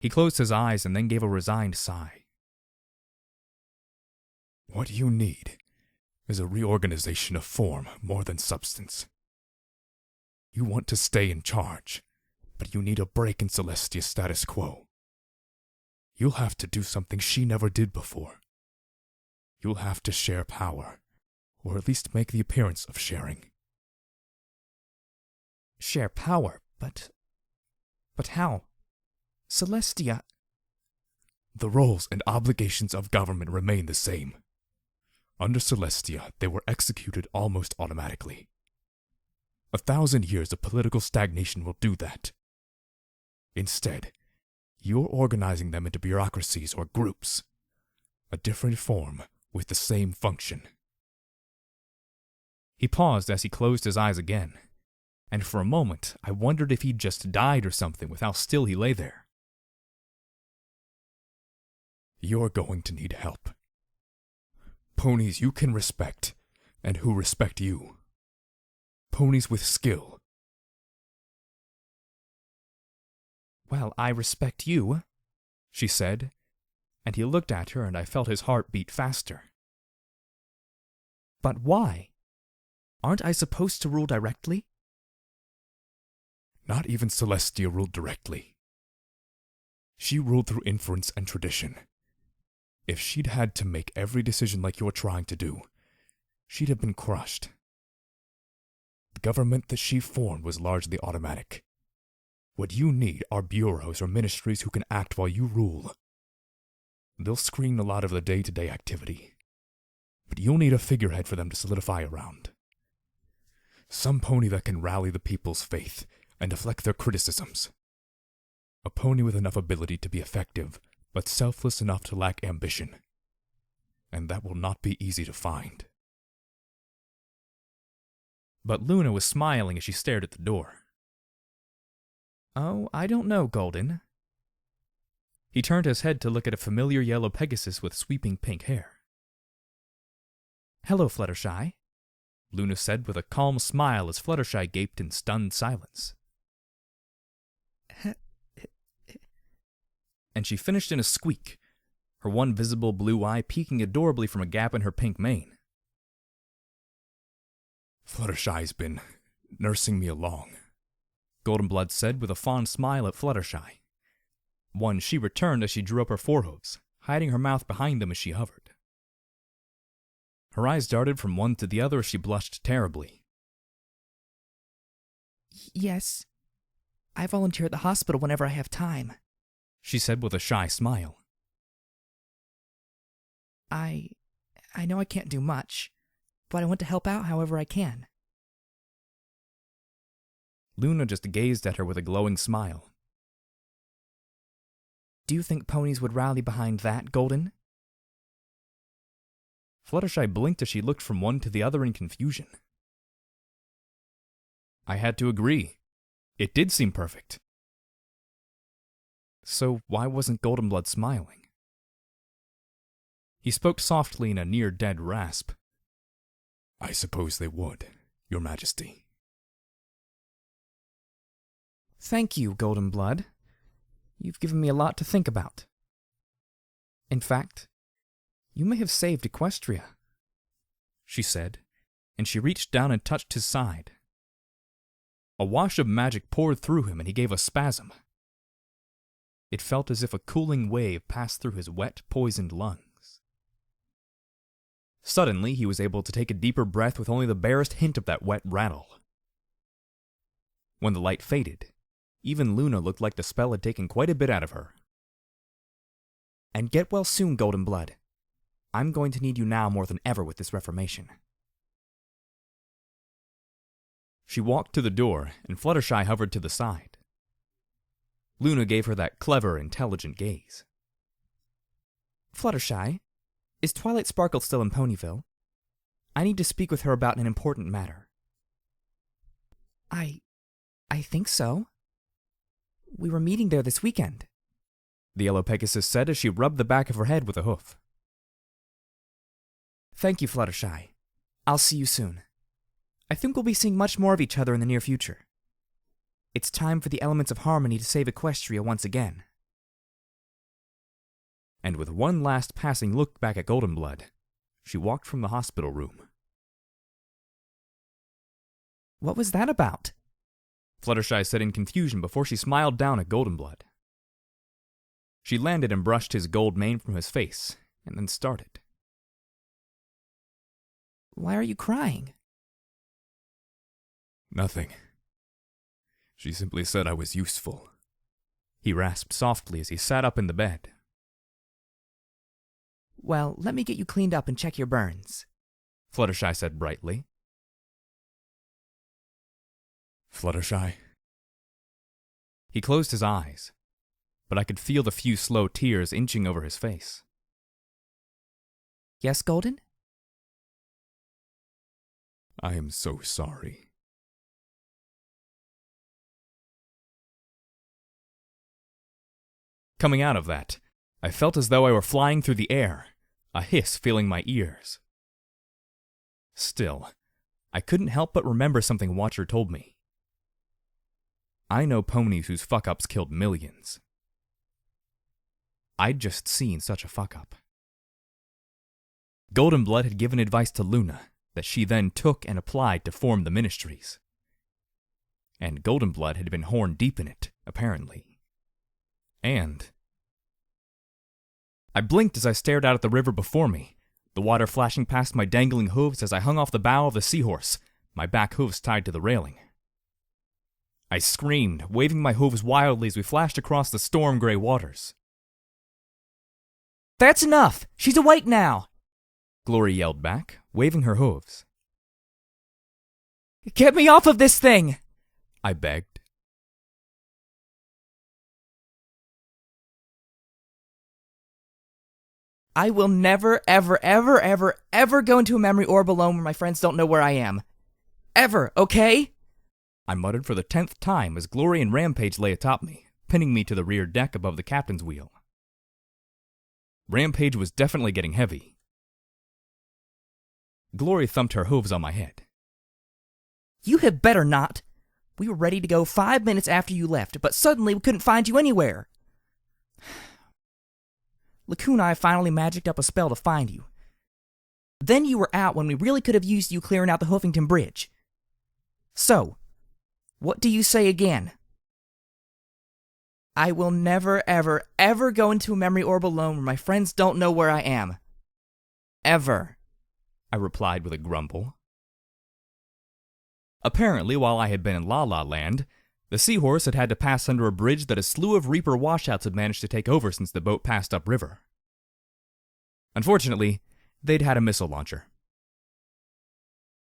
He closed his eyes and then gave a resigned sigh. What you need is a reorganization of form more than substance. You want to stay in charge, but you need a break in Celestia's status quo. You'll have to do something she never did before. You'll have to share power, or at least make the appearance of sharing. Share power, but how? Celestia... The roles and obligations of government remain the same. Under Celestia, they were executed almost automatically. 1,000 years of political stagnation will do that. Instead, you're organizing them into bureaucracies or groups, a different form with the same function. He paused as he closed his eyes again, and for a moment I wondered if he'd just died or something with how still he lay there. You're going to need help. Ponies you can respect, and who respect you. Ponies with skill. Well, I respect you, she said, and he looked at her and I felt his heart beat faster. But why? Aren't I supposed to rule directly? Not even Celestia ruled directly. She ruled through inference and tradition. If she'd had to make every decision like you're trying to do, she'd have been crushed. The government that she formed was largely automatic. What you need are bureaus or ministries who can act while you rule. They'll screen a lot of the day-to-day activity, but you'll need a figurehead for them to solidify around. Some pony that can rally the people's faith and deflect their criticisms. A pony with enough ability to be effective, but selfless enough to lack ambition. And that will not be easy to find. But Luna was smiling as she stared at the door. Oh, I don't know, Golden. He turned his head to look at a familiar yellow Pegasus with sweeping pink hair. Hello, Fluttershy, Luna said with a calm smile as Fluttershy gaped in stunned silence. And she finished in a squeak, her one visible blue eye peeking adorably from a gap in her pink mane. Fluttershy's been nursing me along, Goldenblood said with a fond smile at Fluttershy. One she returned as she drew up her forehooves, hiding her mouth behind them as she hovered. Her eyes darted from one to the other as she blushed terribly. Yes, I volunteer at the hospital whenever I have time, she said with a shy smile. I know I can't do much, but I want to help out however I can. Luna just gazed at her with a glowing smile. Do you think ponies would rally behind that, Golden? Fluttershy blinked as she looked from one to the other in confusion. I had to agree. It did seem perfect. So why wasn't Goldenblood smiling? He spoke softly in a near-dead rasp. I suppose they would, Your Majesty. Thank you, Goldenblood. You've given me a lot to think about. In fact, you may have saved Equestria, she said, and she reached down and touched his side. A wash of magic poured through him and he gave a spasm. It felt as if a cooling wave passed through his wet, poisoned lungs. Suddenly, he was able to take a deeper breath with only the barest hint of that wet rattle. When the light faded, even Luna looked like the spell had taken quite a bit out of her. And get well soon, Goldenblood. I'm going to need you now more than ever with this reformation. She walked to the door, and Fluttershy hovered to the side. Luna gave her that clever, intelligent gaze. Fluttershy, is Twilight Sparkle still in Ponyville? I need to speak with her about an important matter. I think so. We were meeting there this weekend, the yellow Pegasus said as she rubbed the back of her head with a hoof. Thank you, Fluttershy. I'll see you soon. I think we'll be seeing much more of each other in the near future. It's time for the elements of harmony to save Equestria once again. And with one last passing look back at Goldenblood, she walked from the hospital room. What was that about? Fluttershy said in confusion before she smiled down at Goldenblood. She landed and brushed his gold mane from his face, and then started. Why are you crying? Nothing. She simply said I was useful, he rasped softly as he sat up in the bed. Well, let me get you cleaned up and check your burns, Fluttershy said brightly. Fluttershy? He closed his eyes, but I could feel the few slow tears inching over his face. Yes, Golden? I am so sorry. Coming out of that, I felt as though I were flying through the air, a hiss filling my ears. Still, I couldn't help but remember something Watcher told me. I know ponies whose fuck-ups killed millions. I'd just seen such a fuck-up. Goldenblood had given advice to Luna that she then took and applied to form the ministries. And Goldenblood had been horn deep in it, apparently. And I blinked as I stared out at the river before me, the water flashing past my dangling hooves as I hung off the bow of the seahorse, my back hooves tied to the railing. I screamed, waving my hooves wildly as we flashed across the storm-gray waters. That's enough! She's awake now! Glory yelled back, waving her hooves. Get me off of this thing! I begged. I will never, ever, ever, ever, ever go into a memory orb alone where my friends don't know where I am. Ever, okay? I muttered for the 10th time as Glory and Rampage lay atop me, pinning me to the rear deck above the captain's wheel. Rampage was definitely getting heavy. Glory thumped her hooves on my head. You had better not. We were ready to go 5 minutes after you left, but suddenly we couldn't find you anywhere. Lacuna finally magicked up a spell to find you. Then you were out when we really could have used you clearing out the Hoofington Bridge. So, what do you say again? I will never, ever, ever go into a memory orb alone where my friends don't know where I am. Ever, I replied with a grumble. Apparently, while I had been in La La Land, the Seahorse had had to pass under a bridge that a slew of Reaper washouts had managed to take over since the boat passed upriver. Unfortunately, they'd had a missile launcher.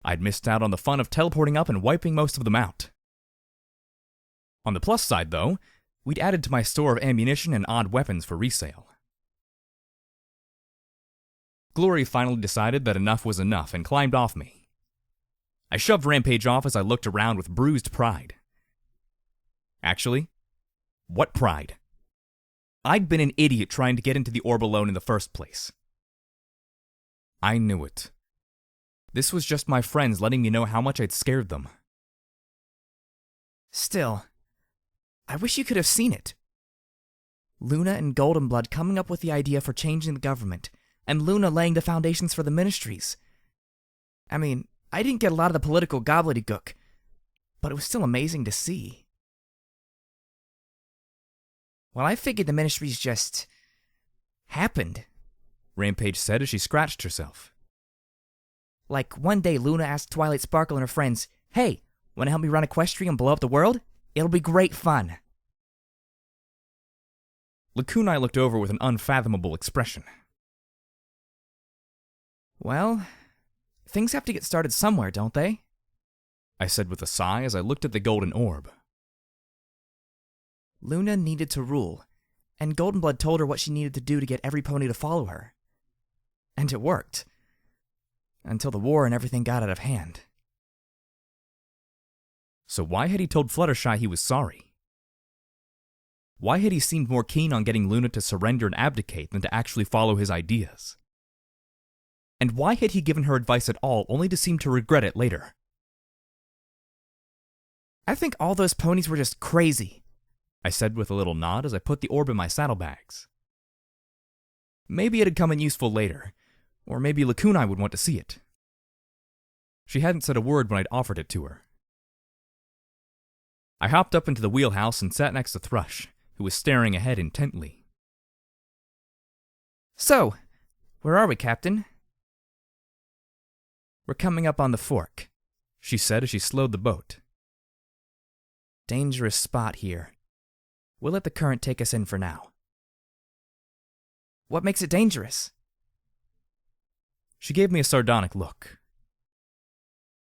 I'd missed out on the fun of teleporting up and wiping most of them out. On the plus side, though, we'd added to my store of ammunition and odd weapons for resale. Glory finally decided that enough was enough and climbed off me. I shoved Rampage off as I looked around with bruised pride. Actually, what pride? I'd been an idiot trying to get into the orb alone in the first place. I knew it. This was just my friends letting me know how much I'd scared them. Still, I wish you could have seen it. Luna and Goldenblood coming up with the idea for changing the government, and Luna laying the foundations for the ministries. I mean, I didn't get a lot of the political gobbledygook, but it was still amazing to see. Well, I figured the ministries just happened, Rampage said as she scratched herself. Like one day Luna asked Twilight Sparkle and her friends, "Hey, want to help me run Equestria and blow up the world? It'll be great fun." Lacuna looked over with an unfathomable expression. Well, things have to get started somewhere, don't they? I said with a sigh as I looked at the golden orb. Luna needed to rule, and Goldenblood told her what she needed to do to get every pony to follow her. And it worked. Until the war and everything got out of hand. So why had he told Fluttershy he was sorry? Why had he seemed more keen on getting Luna to surrender and abdicate than to actually follow his ideas? And why had he given her advice at all only to seem to regret it later? I think all those ponies were just crazy, I said with a little nod as I put the orb in my saddlebags. Maybe it had come in useful later, or maybe Lacuna would want to see it. She hadn't said a word when I'd offered it to her. I hopped up into the wheelhouse and sat next to Thrush, who was staring ahead intently. So, where are we, Captain? We're coming up on the fork, she said as she slowed the boat. Dangerous spot here. We'll let the current take us in for now. What makes it dangerous? She gave me a sardonic look.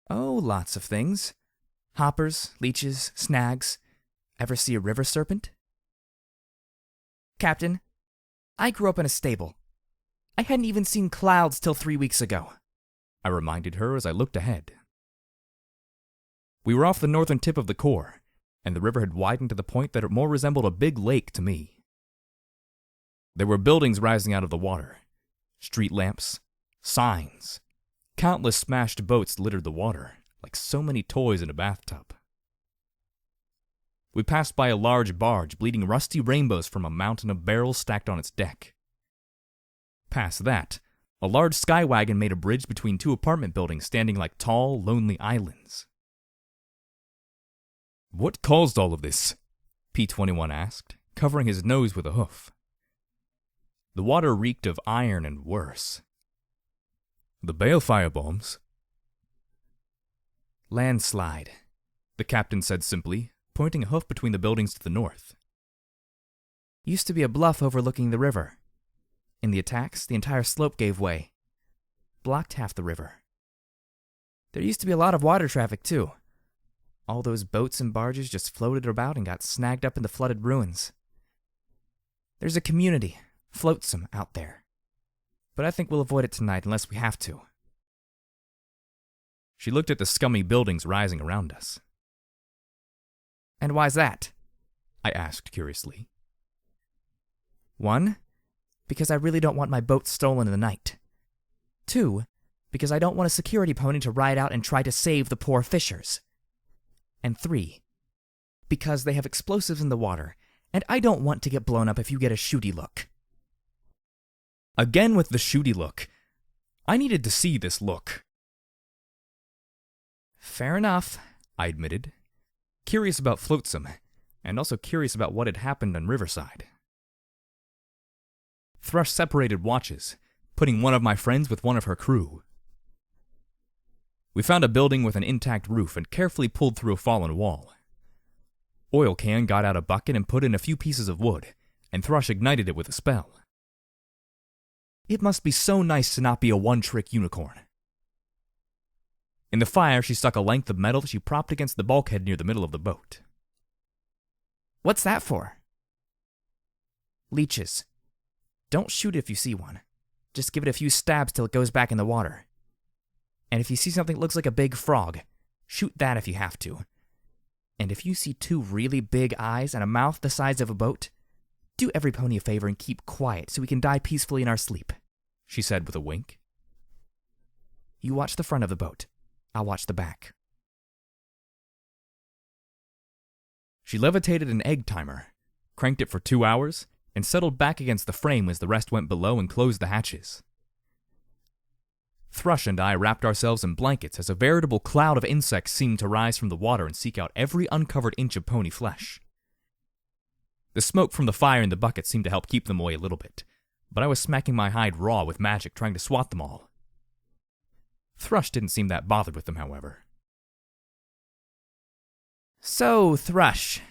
Oh, lots of things. Hoppers, leeches, snags. Ever see a river serpent? Captain, I grew up in a stable. I hadn't even seen clouds till 3 weeks ago, I reminded her as I looked ahead. We were off the northern tip of the core, and the river had widened to the point that it more resembled a big lake to me. There were buildings rising out of the water, street lamps, signs. Countless smashed boats littered the water, like so many toys in a bathtub. We passed by a large barge bleeding rusty rainbows from a mountain of barrels stacked on its deck. Past that, a large sky wagon made a bridge between two apartment buildings standing like tall, lonely islands. "What caused all of this?" P-21 asked, covering his nose with a hoof. The water reeked of iron and worse. "The bale firebombs?" Landslide, the captain said simply, pointing a hoof between the buildings to the north. Used to be a bluff overlooking the river. In the attacks, the entire slope gave way. Blocked half the river. There used to be a lot of water traffic, too. All those boats and barges just floated about and got snagged up in the flooded ruins. There's a community, flotsam, out there. But I think we'll avoid it tonight unless we have to. She looked at the scummy buildings rising around us. And why's that? I asked curiously. One, because I really don't want my boat stolen in the night. 2, because I don't want a security pony to ride out and try to save the poor fishers. And 3, because they have explosives in the water, and I don't want to get blown up if you get a shooty look. Again with the shooty look. I needed to see this look. Fair enough, I admitted, curious about Flotsam, and also curious about what had happened on Riverside. Thrush separated watches, putting one of my friends with one of her crew. We found a building with an intact roof and carefully pulled through a fallen wall. Oil Can got out a bucket and put in a few pieces of wood, and Thrush ignited it with a spell. It must be so nice to not be a one-trick unicorn. In the fire, she stuck a length of metal that she propped against the bulkhead near the middle of the boat. What's that for? Leeches. Don't shoot if you see one. Just give it a few stabs till it goes back in the water. And if you see something that looks like a big frog, shoot that if you have to. And if you see 2 really big eyes and a mouth the size of a boat, do every pony a favor and keep quiet so we can die peacefully in our sleep, she said with a wink. You watch the front of the boat. I'll watch the back. She levitated an egg timer, cranked it for 2 hours, and settled back against the frame as the rest went below and closed the hatches. Thrush and I wrapped ourselves in blankets as a veritable cloud of insects seemed to rise from the water and seek out every uncovered inch of pony flesh. The smoke from the fire in the bucket seemed to help keep them away a little bit, but I was smacking my hide raw with magic trying to swat them all. Thrush didn't seem that bothered with them, however. So, Thrush,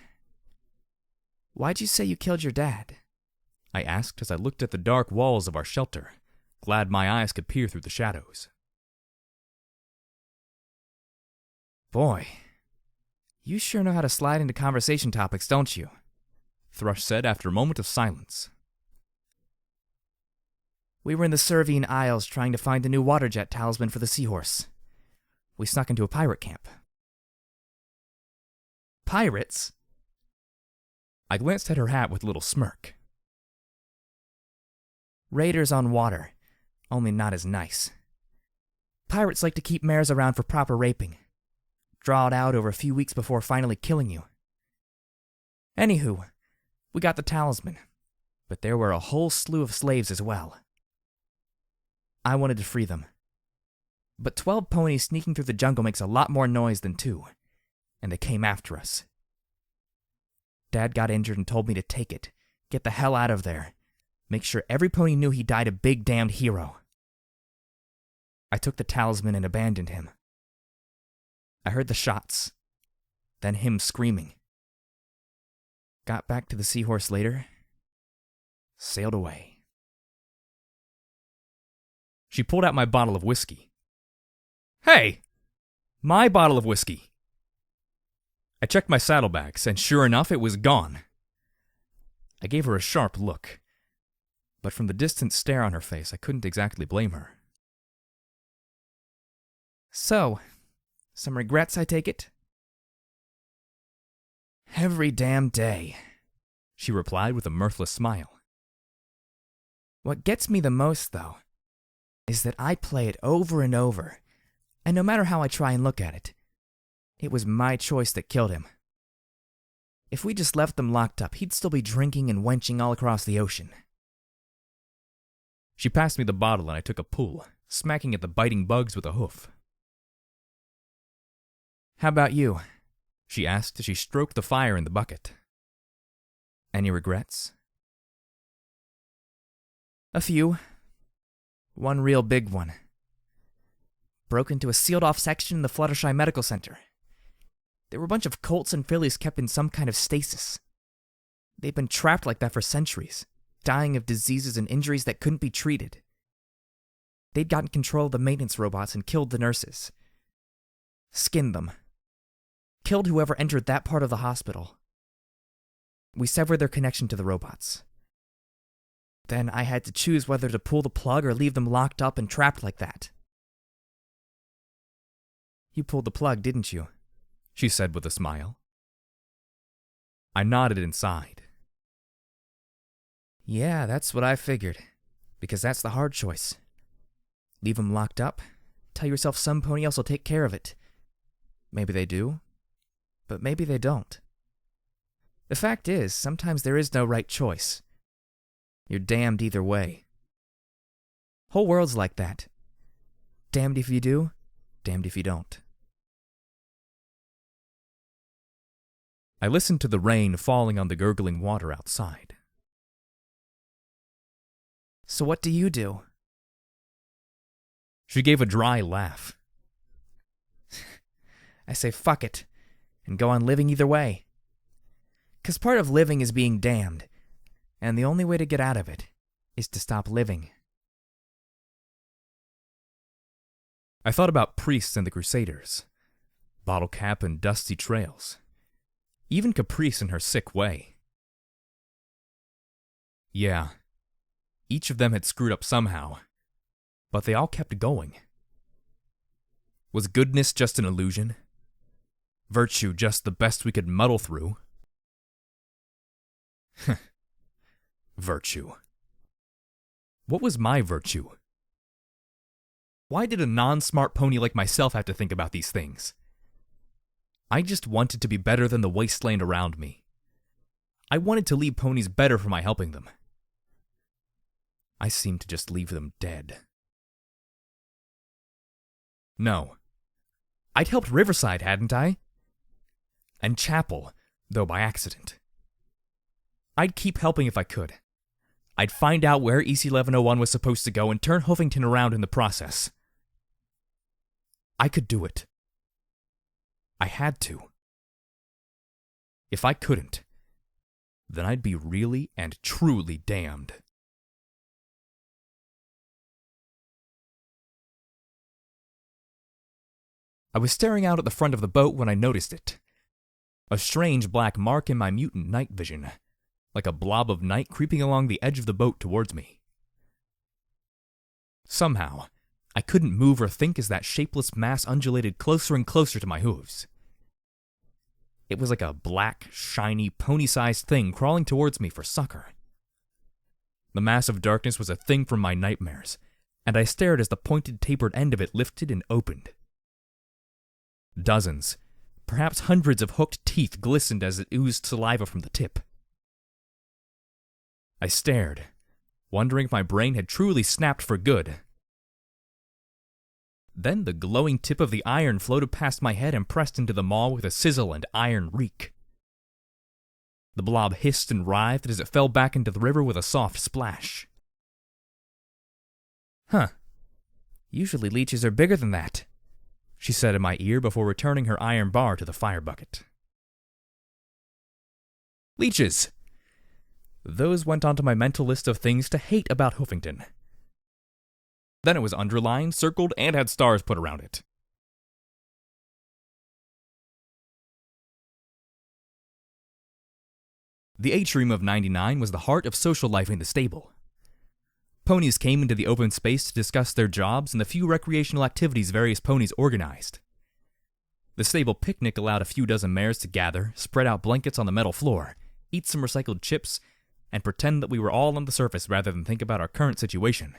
why'd you say you killed your dad? I asked as I looked at the dark walls of our shelter, glad my eyes could peer through the shadows. Boy, you sure know how to slide into conversation topics, don't you? Thrush said after a moment of silence. We were in the Servian Isles trying to find the new water jet talisman for the seahorse. We snuck into a pirate camp. Pirates? I glanced at her hat with a little smirk. Raiders on water, only not as nice. Pirates like to keep mares around for proper raping. Draw it out over a few weeks before finally killing you. Anywho, we got the talisman, but there were a whole slew of slaves as well. I wanted to free them. But 12 ponies sneaking through the jungle makes a lot more noise than 2, and they came after us. Dad got injured and told me to take it, get the hell out of there, make sure every pony knew he died a big damned hero. I took the talisman and abandoned him. I heard the shots, then him screaming. Got back to the seahorse later, sailed away. She pulled out my bottle of whiskey. Hey! My bottle of whiskey! I checked my saddlebags, and sure enough, it was gone. I gave her a sharp look, but from the distant stare on her face, I couldn't exactly blame her. So, some regrets, I take it? Every damn day, she replied with a mirthless smile. What gets me the most, though, is that I play it over and over, and no matter how I try and look at it, it was my choice that killed him. If we just left them locked up, he'd still be drinking and wenching all across the ocean. She passed me the bottle and I took a pull, smacking at the biting bugs with a hoof. How about you? She asked as she stroked the fire in the bucket. Any regrets? A few. One real big one. Broke into a sealed-off section in the Fluttershy Medical Center. There were a bunch of colts and fillies kept in some kind of stasis. They'd been trapped like that for centuries, dying of diseases and injuries that couldn't be treated. They'd gotten control of the maintenance robots and killed the nurses. Skinned them. Killed whoever entered that part of the hospital. We severed their connection to the robots. Then I had to choose whether to pull the plug or leave them locked up and trapped like that. You pulled the plug, didn't you? She said with a smile. I nodded inside. Yeah, that's what I figured. Because that's the hard choice. Leave him locked up, tell yourself some pony else will take care of it. Maybe they do, but maybe they don't. The fact is, sometimes there is no right choice. You're damned either way. Whole world's like that. Damned if you do, damned if you don't. I listened to the rain falling on the gurgling water outside. So what do you do? She gave a dry laugh. I say fuck it, and go on living either way. 'Cause part of living is being damned, and the only way to get out of it is to stop living. I thought about priests and the Crusaders, bottle cap and dusty trails, even Caprice in her sick way. Yeah, each of them had screwed up somehow, but they all kept going. Was goodness just an illusion? Virtue just the best we could muddle through? Virtue. What was my virtue? Why did a non-smart pony like myself have to think about these things? I just wanted to be better than the wasteland around me. I wanted to leave ponies better for my helping them. I seemed to just leave them dead. No. I'd helped Riverside, hadn't I? And Chapel, though by accident. I'd keep helping if I could. I'd find out where EC-1101 was supposed to go and turn Hoofington around in the process. I could do it. I had to. If I couldn't, then I'd be really and truly damned. I was staring out at the front of the boat when I noticed it. A strange black mark in my mutant night vision, like a blob of night creeping along the edge of the boat towards me. Somehow, I couldn't move or think as that shapeless mass undulated closer and closer to my hooves. It was like a black, shiny, pony-sized thing crawling towards me for succor. The mass of darkness was a thing from my nightmares, and I stared as the pointed, tapered end of it lifted and opened. Dozens, perhaps hundreds of hooked teeth glistened as it oozed saliva from the tip. I stared, wondering if my brain had truly snapped for good. Then the glowing tip of the iron floated past my head and pressed into the maw with a sizzle and iron reek. The blob hissed and writhed as it fell back into the river with a soft splash. Huh. Usually leeches are bigger than that, she said in my ear before returning her iron bar to the fire bucket. Leeches! Those went onto my mental list of things to hate about Hoofington. Then it was underlined, circled, and had stars put around it. The atrium of 99 was the heart of social life in the stable. Ponies came into the open space to discuss their jobs and the few recreational activities various ponies organized. The stable picnic allowed a few dozen mares to gather, spread out blankets on the metal floor, eat some recycled chips, and pretend that we were all on the surface rather than think about our current situation.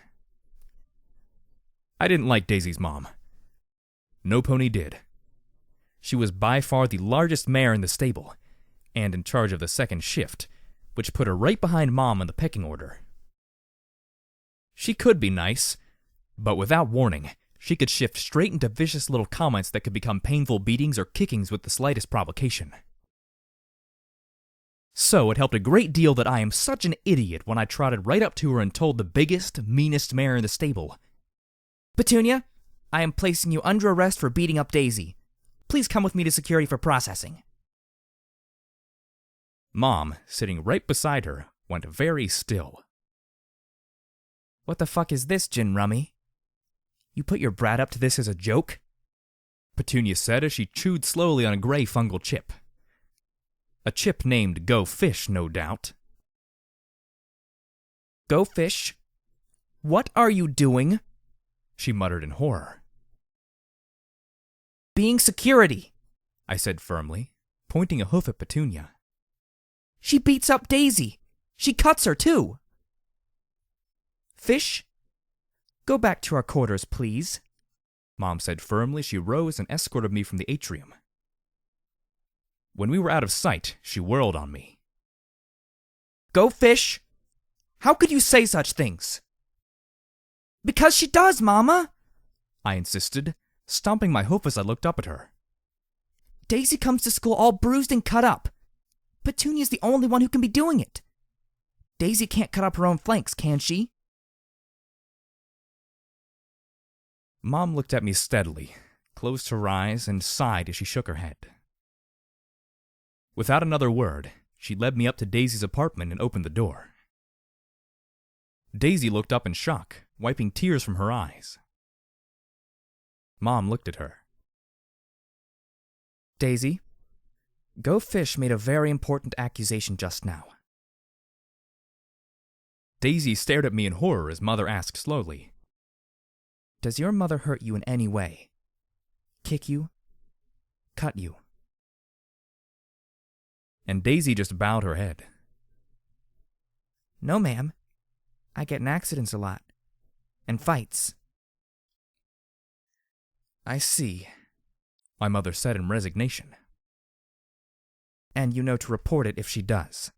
I didn't like Daisy's mom. No pony did. She was by far the largest mare in the stable, and in charge of the second shift, which put her right behind Mom in the pecking order. She could be nice, but without warning, she could shift straight into vicious little comments that could become painful beatings or kickings with the slightest provocation. So it helped a great deal that I am such an idiot when I trotted right up to her and told the biggest, meanest mare in the stable, Petunia, I am placing you under arrest for beating up Daisy. Please come with me to security for processing. Mom, sitting right beside her, went very still. What the fuck is this, Gin Rummy? You put your brat up to this as a joke? Petunia said as she chewed slowly on a gray fungal chip. A chip named Go Fish, no doubt. Go Fish? What are you doing? She muttered in horror. Being security, I said firmly, pointing a hoof at Petunia. She beats up Daisy. She cuts her, too. Fish, go back to our quarters, please. Mom said firmly. She rose and escorted me from the atrium. When we were out of sight, she whirled on me. Go fish? How could you say such things? Because she does, Mama, I insisted, stomping my hoof as I looked up at her. Daisy comes to school all bruised and cut up. Petunia's the only one who can be doing it. Daisy can't cut up her own flanks, can she? Mom looked at me steadily, closed her eyes, and sighed as she shook her head. Without another word, she led me up to Daisy's apartment and opened the door. Daisy looked up in shock, wiping tears from her eyes. Mom looked at her. Daisy, Go Fish made a very important accusation just now. Daisy stared at me in horror as Mother asked slowly, Does your mother hurt you in any way? Kick you? Cut you? And Daisy just bowed her head. No, ma'am. I get in accidents a lot. And fights. I see, my mother said in resignation. And you know to report it if she does.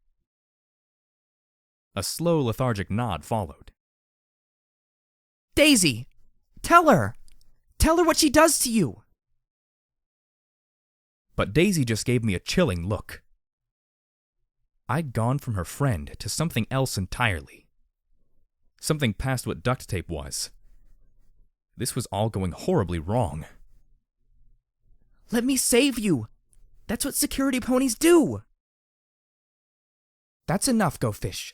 A slow, lethargic nod followed. Daisy! Tell her! Tell her what she does to you! But Daisy just gave me a chilling look. I'd gone from her friend to something else entirely. Something past what duct tape was. This was all going horribly wrong. Let me save you! That's what security ponies do! That's enough, Go Fish.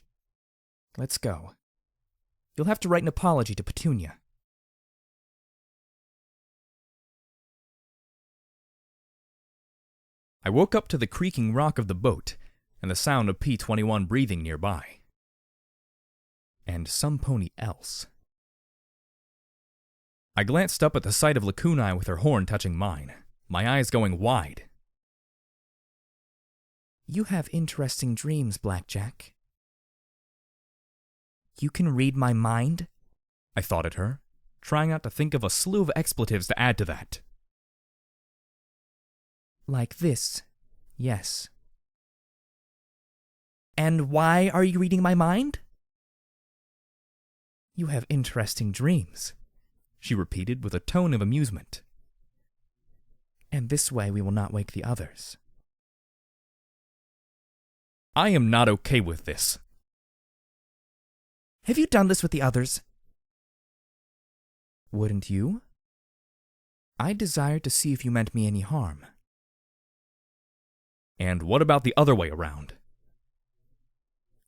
Let's go. You'll have to write an apology to Petunia. I woke up to the creaking rock of the boat and the sound of P-21 breathing nearby. And some pony else. I glanced up at the sight of Lacunae with her horn touching mine, my eyes going wide. You have interesting dreams, Blackjack. You can read my mind? I thought at her, trying not to think of a slew of expletives to add to that. Like this, yes. And why are you reading my mind? You have interesting dreams, she repeated with a tone of amusement. And this way we will not wake the others. I am not okay with this. Have you done this with the others? Wouldn't you? I desired to see if you meant me any harm. And what about the other way around?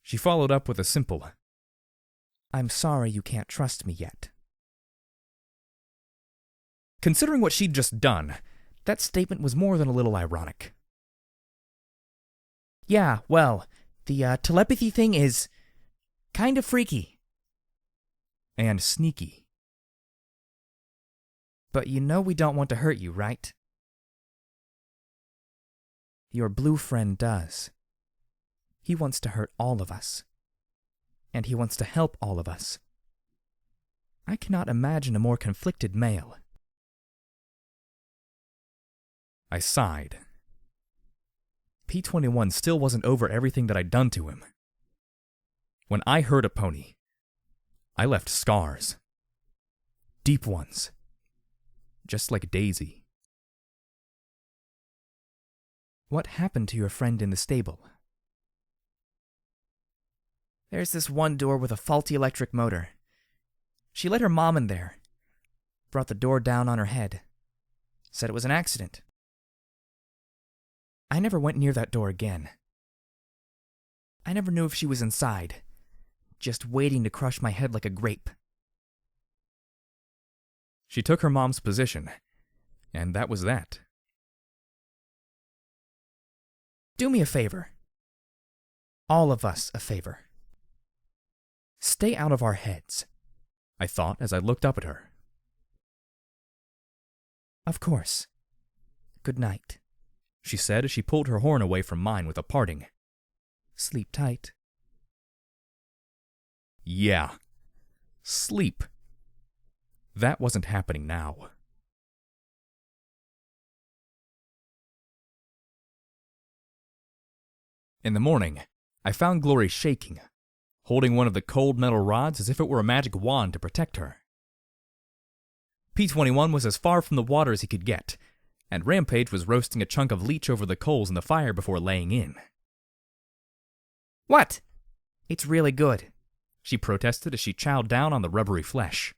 She followed up with a simple, I'm sorry you can't trust me yet. Considering what she'd just done, that statement was more than a little ironic. Yeah, well, the telepathy thing is kind of freaky. And sneaky. But you know we don't want to hurt you, right? Your blue friend does. He wants to hurt all of us. And he wants to help all of us. I cannot imagine a more conflicted male. I sighed. P-21 still wasn't over everything that I'd done to him. When I hurt a pony, I left scars. Deep ones. Just like Daisy. What happened to your friend in the stable? There's this one door with a faulty electric motor. She let her mom in there. Brought the door down on her head. Said it was an accident. I never went near that door again. I never knew if she was inside, just waiting to crush my head like a grape. She took her mom's position, and that was that. Do me a favor. All of us a favor. Stay out of our heads, I thought as I looked up at her. Of course. Good night, she said as she pulled her horn away from mine with a parting. Sleep tight. Yeah. Sleep. That wasn't happening now. In the morning, I found Glory shaking, holding one of the cold metal rods as if it were a magic wand to protect her. P-21 was as far from the water as he could get, and Rampage was roasting a chunk of leech over the coals in the fire before laying in. What? It's really good. She protested as she chowed down on the rubbery flesh.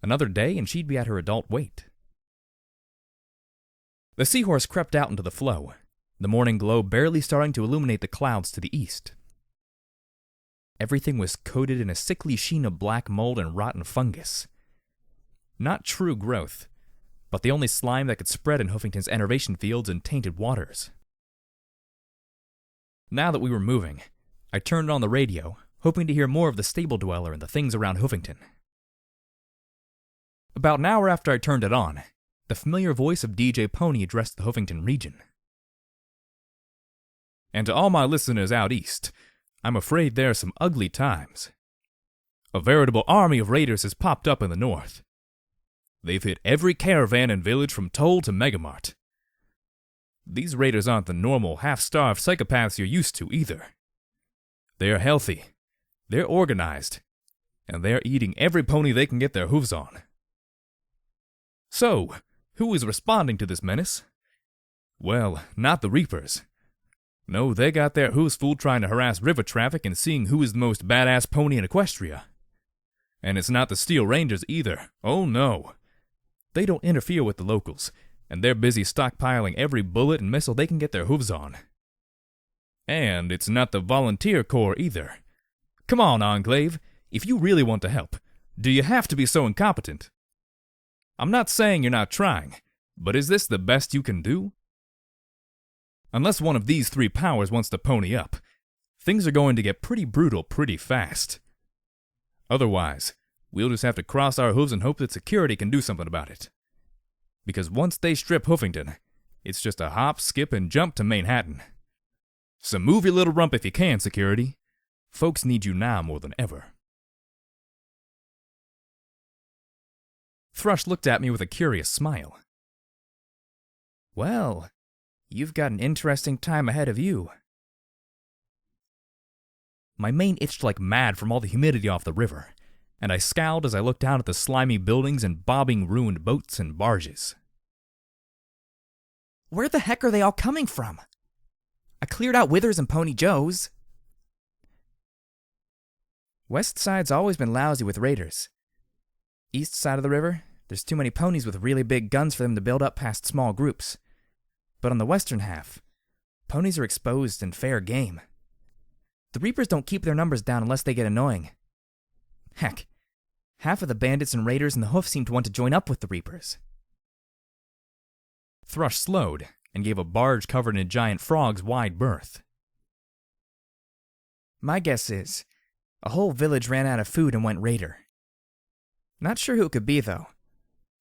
Another day and she'd be at her adult weight. The seahorse crept out into the flow, the morning glow barely starting to illuminate the clouds to the east. Everything was coated in a sickly sheen of black mold and rotten fungus. Not true growth, but the only slime that could spread in Hoofington's enervation fields and tainted waters. Now that we were moving, I turned on the radio, hoping to hear more of the stable dweller and the things around Hoofington. About an hour after I turned it on, the familiar voice of DJ Pony addressed the Hoofington region. And to all my listeners out east, I'm afraid there are some ugly times. A veritable army of raiders has popped up in the north. They've hit every caravan and village from Toll to Megamart. These raiders aren't the normal, half-starved psychopaths you're used to either. They're healthy, they're organized, and they're eating every pony they can get their hooves on. So, who is responding to this menace? Well, not the Reapers. No, they got their hooves full trying to harass river traffic and seeing who is the most badass pony in Equestria. And it's not the Steel Rangers either. Oh no. They don't interfere with the locals, and they're busy stockpiling every bullet and missile they can get their hooves on. And it's not the Volunteer Corps either. Come on, Enclave, if you really want to help, do you have to be so incompetent? I'm not saying you're not trying, but is this the best you can do? Unless one of these three powers wants to pony up, things are going to get pretty brutal pretty fast. Otherwise, we'll just have to cross our hooves and hope that security can do something about it. Because once they strip Hoofington, it's just a hop, skip, and jump to Manhattan. So move your little rump if you can, security. Folks need you now more than ever. Thrush looked at me with a curious smile. Well, you've got an interesting time ahead of you. My mane itched like mad from all the humidity off the river, and I scowled as I looked down at the slimy buildings and bobbing ruined boats and barges. Where the heck are they all coming from? I cleared out Withers and Pony Joe's. West Side's always been lousy with raiders. East side of the river, there's too many ponies with really big guns for them to build up past small groups. But on the western half, ponies are exposed and fair game. The Reapers don't keep their numbers down unless they get annoying. Heck, half of the bandits and raiders in the hoof seem to want to join up with the Reapers. Thrush slowed and gave a barge covered in a giant frog's wide berth. My guess is, a whole village ran out of food and went raider. Not sure who it could be, though.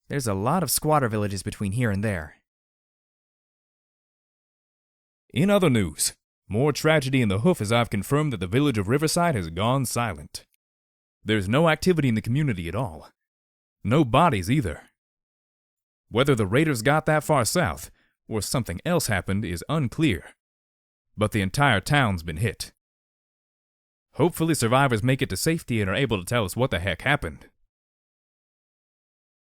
There's a lot of squatter villages between here and there. In other news, more tragedy in the hoof as I've confirmed that the village of Riverside has gone silent. There's no activity in the community at all. No bodies either. Whether the raiders got that far south, or something else happened, is unclear. But the entire town's been hit. Hopefully survivors make it to safety and are able to tell us what the heck happened.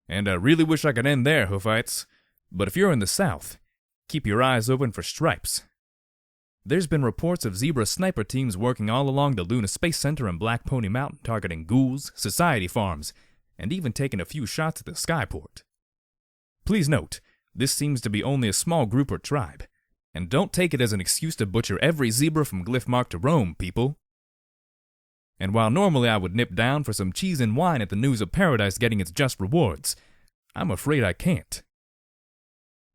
And I really wish I could end there, Hoofites, but if you're in the south, keep your eyes open for stripes. There's been reports of Zebra sniper teams working all along the Luna Space Center and Black Pony Mountain targeting ghouls, society farms, and even taking a few shots at the skyport. Please note, this seems to be only a small group or tribe, and don't take it as an excuse to butcher every zebra from Glyphmark to Rome, people. And while normally I would nip down for some cheese and wine at the news of paradise getting its just rewards, I'm afraid I can't.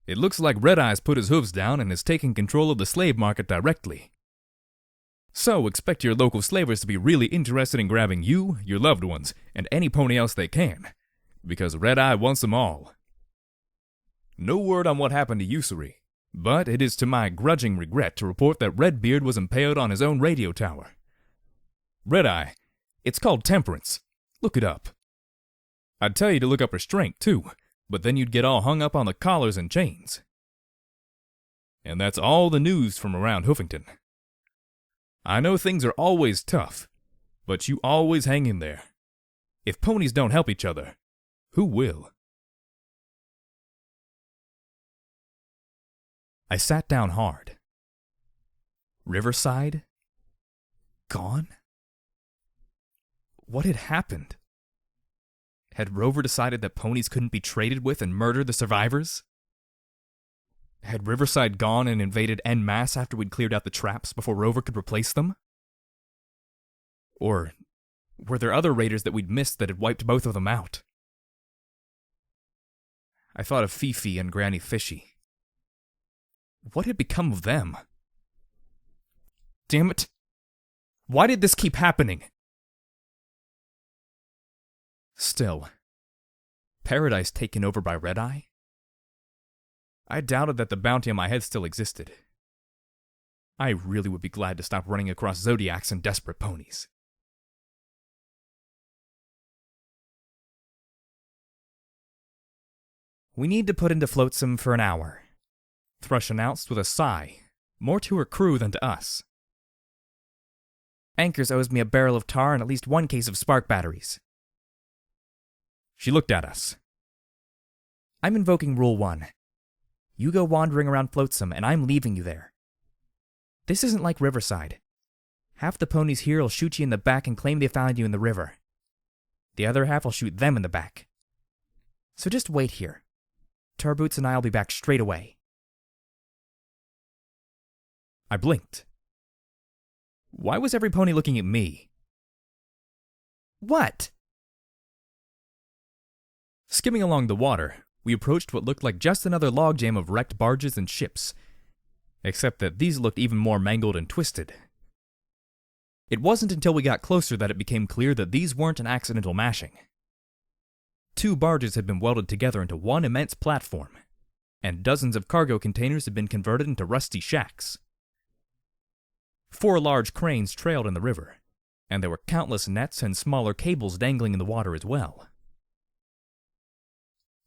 It looks like Red Eye's put his hooves down and is taking control of the slave market directly. So expect your local slavers to be really interested in grabbing you, your loved ones, and any pony else they can, because Red Eye wants them all. No word on what happened to Usury, but it is to my grudging regret to report that Redbeard was impaled on his own radio tower. Red Eye, It's called temperance. Look it up. I'd tell you to look up restraint, too, but then you'd get all hung up on the collars and chains. And that's all the news from around Hoofington. I know things are always tough, but you always hang in there. If ponies don't help each other, who will? I sat down hard. Riverside? Gone? What had happened? Had Rover decided that ponies couldn't be traded with and murdered the survivors? Had Riverside gone and invaded en masse after we'd cleared out the traps before Rover could replace them? Or were there other raiders that we'd missed that had wiped both of them out? I thought of Fifi and Granny Fishy. What had become of them? Damn it! Why did this keep happening? Still, paradise taken over by Red Eye? I doubted that the bounty on my head still existed. I really would be glad to stop running across Zodiacs and desperate ponies. We need to put into flotsam for an hour, Thrush announced with a sigh, more to her crew than to us. Anchors owes me a barrel of tar and at least one case of spark batteries. She looked at us. I'm invoking Rule 1. You go wandering around Flotsam, and I'm leaving you there. This isn't like Riverside. Half the ponies here will shoot you in the back and claim they found you in the river. The other half will shoot them in the back. So just wait here. Tarboots and I'll be back straight away. I blinked. Why was every pony looking at me? What? Skimming along the water, we approached what looked like just another logjam of wrecked barges and ships, except that these looked even more mangled and twisted. It wasn't until we got closer that it became clear that these weren't an accidental mashing. 2 barges had been welded together into one immense platform, and dozens of cargo containers had been converted into rusty shacks. 4 large cranes trailed in the river, and there were countless nets and smaller cables dangling in the water as well.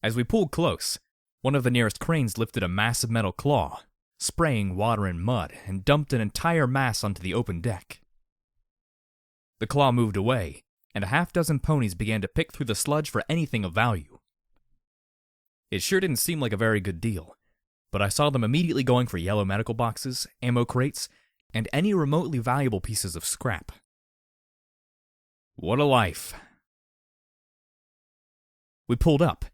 As we pulled close, one of the nearest cranes lifted a massive metal claw, spraying water and mud, and dumped an entire mass onto the open deck. The claw moved away, and a half-dozen ponies began to pick through the sludge for anything of value. It sure didn't seem like a very good deal, but I saw them immediately going for yellow medical boxes, ammo crates, and any remotely valuable pieces of scrap. What a life. We pulled up,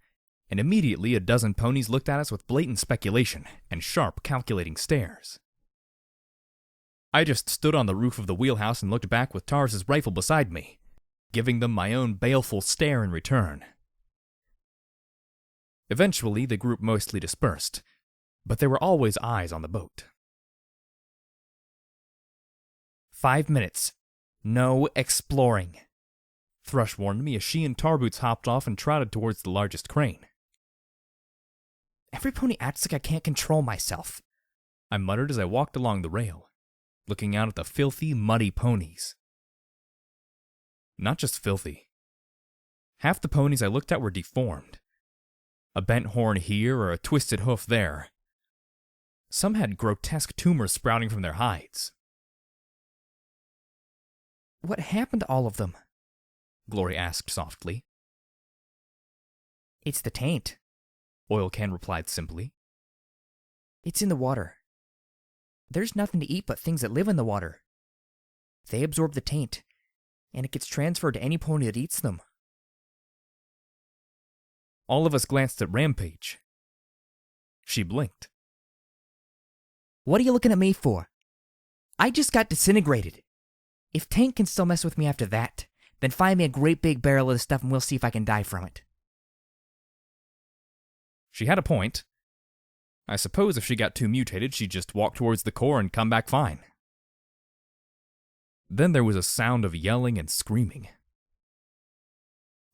and immediately a dozen ponies looked at us with blatant speculation and sharp, calculating stares. I just stood on the roof of the wheelhouse and looked back with Tars's rifle beside me, giving them my own baleful stare in return. Eventually, the group mostly dispersed, but there were always eyes on the boat. 5 minutes. No exploring, Thrush warned me as she and Tarboots hopped off and trotted towards the largest crane. Every pony acts like I can't control myself, I muttered as I walked along the rail, looking out at the filthy, muddy ponies. Not just filthy. Half the ponies I looked at were deformed. A bent horn here or a twisted hoof there. Some had grotesque tumors sprouting from their hides. What happened to all of them? Glory asked softly. It's the taint, Oil Can replied simply. It's in the water. There's nothing to eat but things that live in the water. They absorb the taint, and it gets transferred to any pony that eats them. All of us glanced at Rampage. She blinked. What are you looking at me for? I just got disintegrated. If taint can still mess with me after that, then find me a great big barrel of this stuff and we'll see if I can die from it. She had a point. I suppose if she got too mutated, she'd just walk towards the core and come back fine. Then there was a sound of yelling and screaming.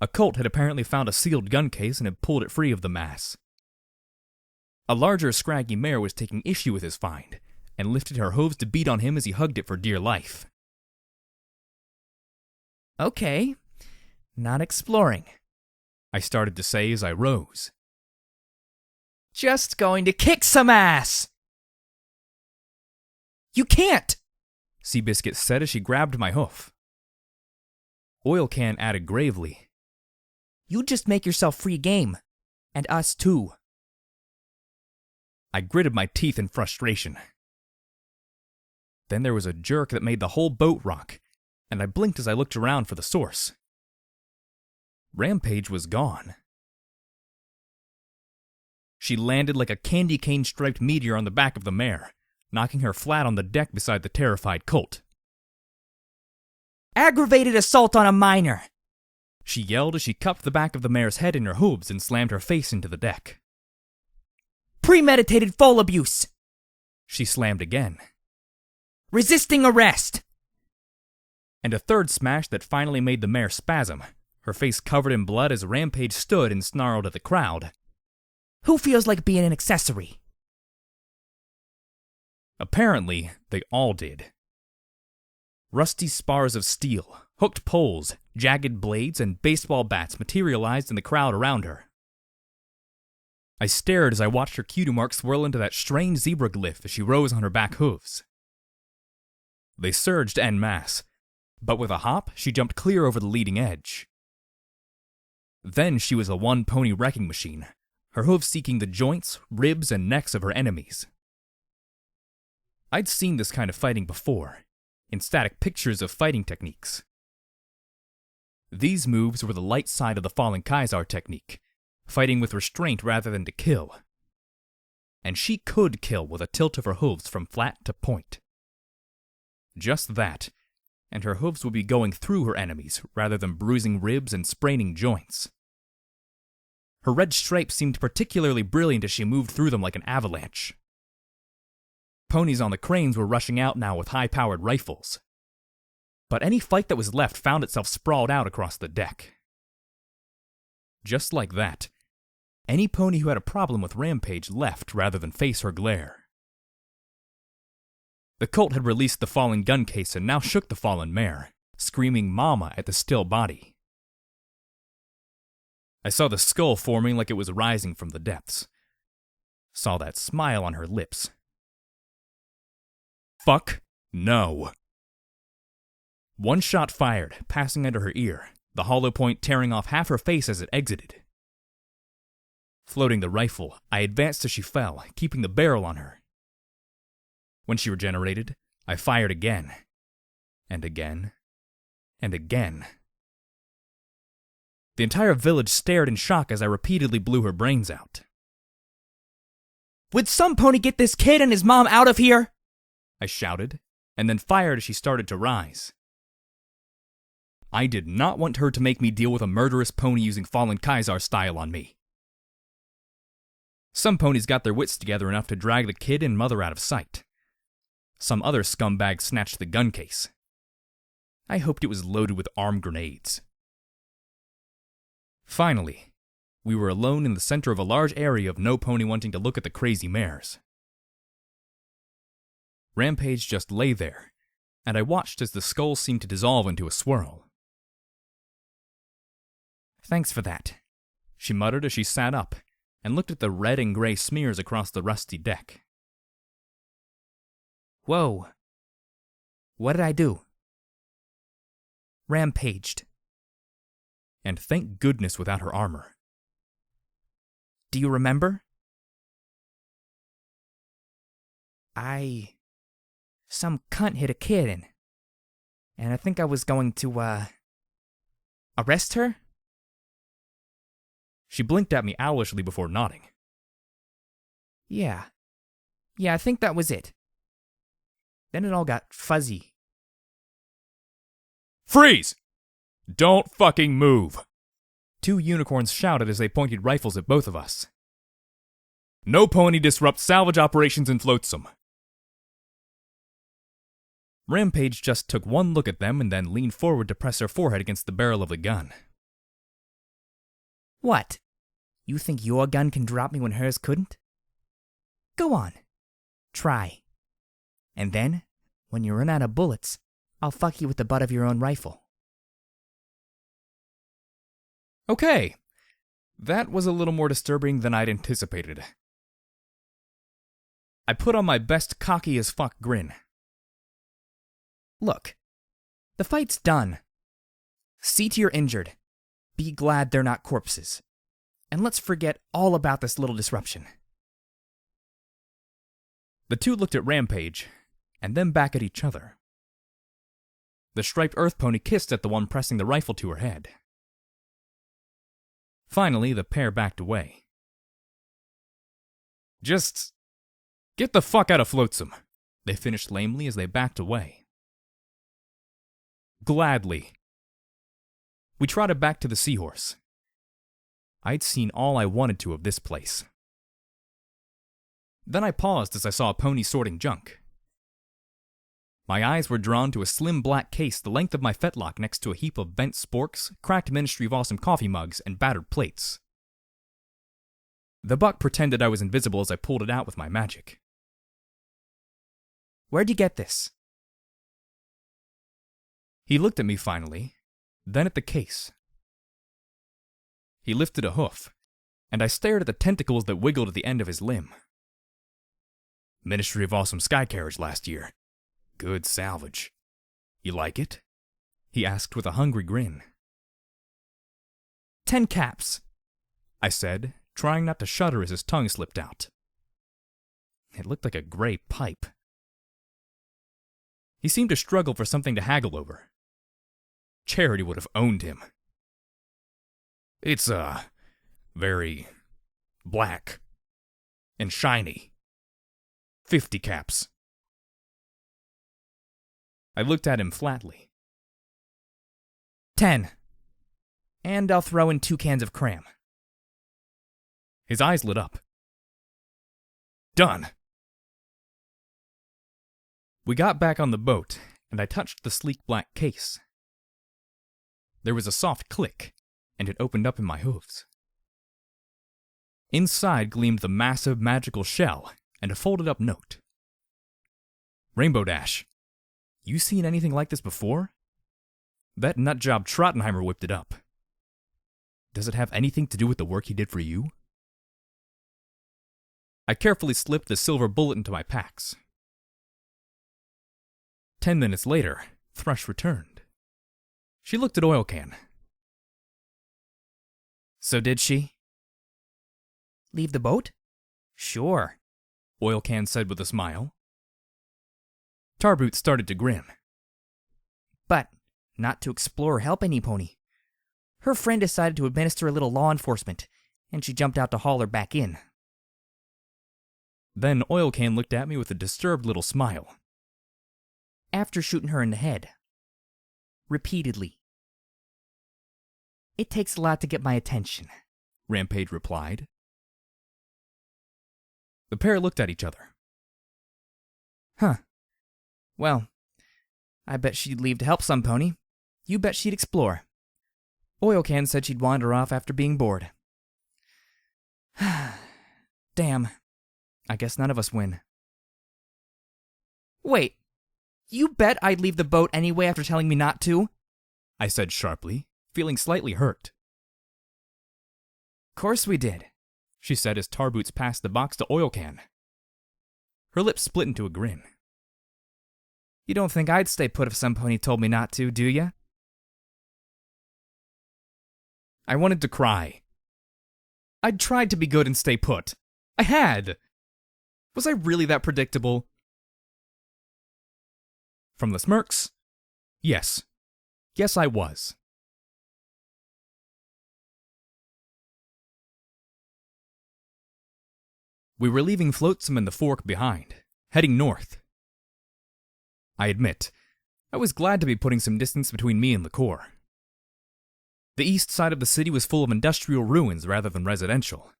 A colt had apparently found a sealed gun case and had pulled it free of the mass. A larger, scraggy mare was taking issue with his find, and lifted her hooves to beat on him as he hugged it for dear life. Okay, not exploring. I started to say as I rose. Just going to kick some ass! You can't! Seabiscuit said as she grabbed my hoof. Oil Can added gravely. You just make yourself free game. And us too. I gritted my teeth in frustration. Then there was a jerk that made the whole boat rock, and I blinked as I looked around for the source. Rampage was gone. She landed like a candy cane-striped meteor on the back of the mare, knocking her flat on the deck beside the terrified colt. Aggravated assault on a minor! She yelled as she cupped the back of the mare's head in her hooves and slammed her face into the deck. Premeditated foal abuse! She slammed again. Resisting arrest! And a third smash that finally made the mare spasm, her face covered in blood as Rampage stood and snarled at the crowd. Who feels like being an accessory? Apparently, they all did. Rusty spars of steel, hooked poles, jagged blades, and baseball bats materialized in the crowd around her. I stared as I watched her cutie mark swirl into that strange zebra glyph as she rose on her back hooves. They surged en masse, but with a hop, she jumped clear over the leading edge. Then she was a one-pony wrecking machine, her hooves seeking the joints, ribs, and necks of her enemies. I'd seen this kind of fighting before, in static pictures of fighting techniques. These moves were the light side of the Fallen Kaisar technique, fighting with restraint rather than to kill. And she could kill with a tilt of her hooves from flat to point. Just that, and her hooves would be going through her enemies rather than bruising ribs and spraining joints. Her red stripes seemed particularly brilliant as she moved through them like an avalanche. Ponies on the cranes were rushing out now with high-powered rifles. But any fight that was left found itself sprawled out across the deck. Just like that, any pony who had a problem with Rampage left rather than face her glare. The colt had released the fallen gun case and now shook the fallen mare, screaming "Mama" at the still body. I saw the skull forming like it was rising from the depths. Saw that smile on her lips. Fuck no. One shot fired, passing under her ear, the hollow point tearing off half her face as it exited. Floating the rifle, I advanced as she fell, keeping the barrel on her. When she regenerated, I fired again, and again, and again. The entire village stared in shock as I repeatedly blew her brains out. Would some pony get this kid and his mom out of here? I shouted, and then fired as she started to rise. I did not want her to make me deal with a murderous pony using Fallen Kaisar style on me. Some ponies got their wits together enough to drag the kid and mother out of sight. Some other scumbag snatched the gun case. I hoped it was loaded with armed grenades. Finally, we were alone in the center of a large area of no pony wanting to look at the crazy mares. Rampage just lay there, and I watched as the skull seemed to dissolve into a swirl. Thanks for that, she muttered as she sat up and looked at the red and gray smears across the rusty deck. Whoa. What did I do? Rampaged. And thank goodness without her armor. Do you remember? Some cunt hit a kid and I think I was going to, arrest her? She blinked at me owlishly before nodding. Yeah, I think that was it. Then it all got fuzzy. Freeze! Don't fucking move! Two unicorns shouted as they pointed rifles at both of us. No pony disrupts salvage operations in Flotsam. Rampage just took one look at them and then leaned forward to press her forehead against the barrel of the gun. What? You think your gun can drop me when hers couldn't? Go on. Try. And then, when you run out of bullets, I'll fuck you with the butt of your own rifle. Okay, that was a little more disturbing than I'd anticipated. I put on my best cocky as fuck grin. Look, the fight's done. See to your injured. Be glad they're not corpses. And let's forget all about this little disruption. The two looked at Rampage, and then back at each other. The striped earth pony kissed at the one pressing the rifle to her head. Finally, the pair backed away. Just get the fuck out of Flotsam, they finished lamely as they backed away. Gladly. We trotted back to the Seahorse. I'd seen all I wanted to of this place. Then I paused as I saw a pony sorting junk. My eyes were drawn to a slim black case the length of my fetlock next to a heap of bent sporks, cracked Ministry of Awesome coffee mugs, and battered plates. The buck pretended I was invisible as I pulled it out with my magic. Where'd you get this? He looked at me finally, then at the case. He lifted a hoof, and I stared at the tentacles that wiggled at the end of his limb. Ministry of Awesome Sky Carriage last year. Good salvage. You like it? He asked with a hungry grin. 10 caps, I said, trying not to shudder as his tongue slipped out. It looked like a gray pipe. He seemed to struggle for something to haggle over. Charity would have owned him. It's, very black and shiny. 50 caps. I looked at him flatly. 10. And I'll throw in 2 cans of cram. His eyes lit up. Done. We got back on the boat, and I touched the sleek black case. There was a soft click, and it opened up in my hooves. Inside gleamed the massive magical shell and a folded up note. Rainbow Dash, you seen anything like this before? That nutjob Trottenheimer whipped it up. Does it have anything to do with the work he did for you? I carefully slipped the silver bullet into my packs. 10 minutes later, Thrush returned. She looked at Oil Can. So did she? Leave the boat? Sure, Oil Can said with a smile. Tarboot started to grin. But not to explore or help any pony. Her friend decided to administer a little law enforcement, and she jumped out to haul her back in. Then Oil Can looked at me with a disturbed little smile. After shooting her in the head. Repeatedly. It takes a lot to get my attention, Rampage replied. The pair looked at each other. Huh. Well, I bet she'd leave to help some pony. You bet she'd explore. Oil Can said she'd wander off after being bored. Damn. I guess none of us win. Wait. You bet I'd leave the boat anyway after telling me not to? I said sharply, feeling slightly hurt. Course we did, she said as Tarboots passed the box to Oil Can. Her lips split into a grin. You don't think I'd stay put if some pony told me not to, do ya? I wanted to cry. I'd tried to be good and stay put. I had. Was I really that predictable? From the smirks? Yes. Yes, I was. We were leaving Flotsam and the Fork behind, heading north. I admit, I was glad to be putting some distance between me and the core. The east side of the city was full of industrial ruins rather than residential.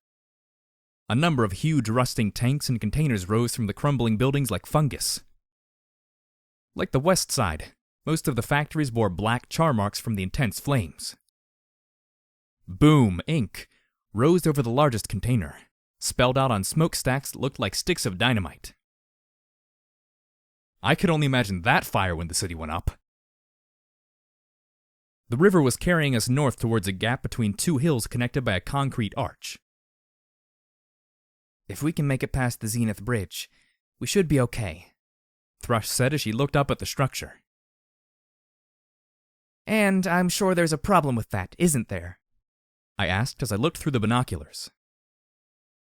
A number of huge rusting tanks and containers rose from the crumbling buildings like fungus. Like the west side, most of the factories bore black char marks from the intense flames. Boom, Inc. rose over the largest container, spelled out on smokestacks that looked like sticks of dynamite. I could only imagine that fire when the city went up. The river was carrying us north towards a gap between two hills connected by a concrete arch. If we can make it past the Zenith Bridge, we should be okay, Thrush said as she looked up at the structure. and I'm sure there's a problem with that, isn't there? I asked as I looked through the binoculars.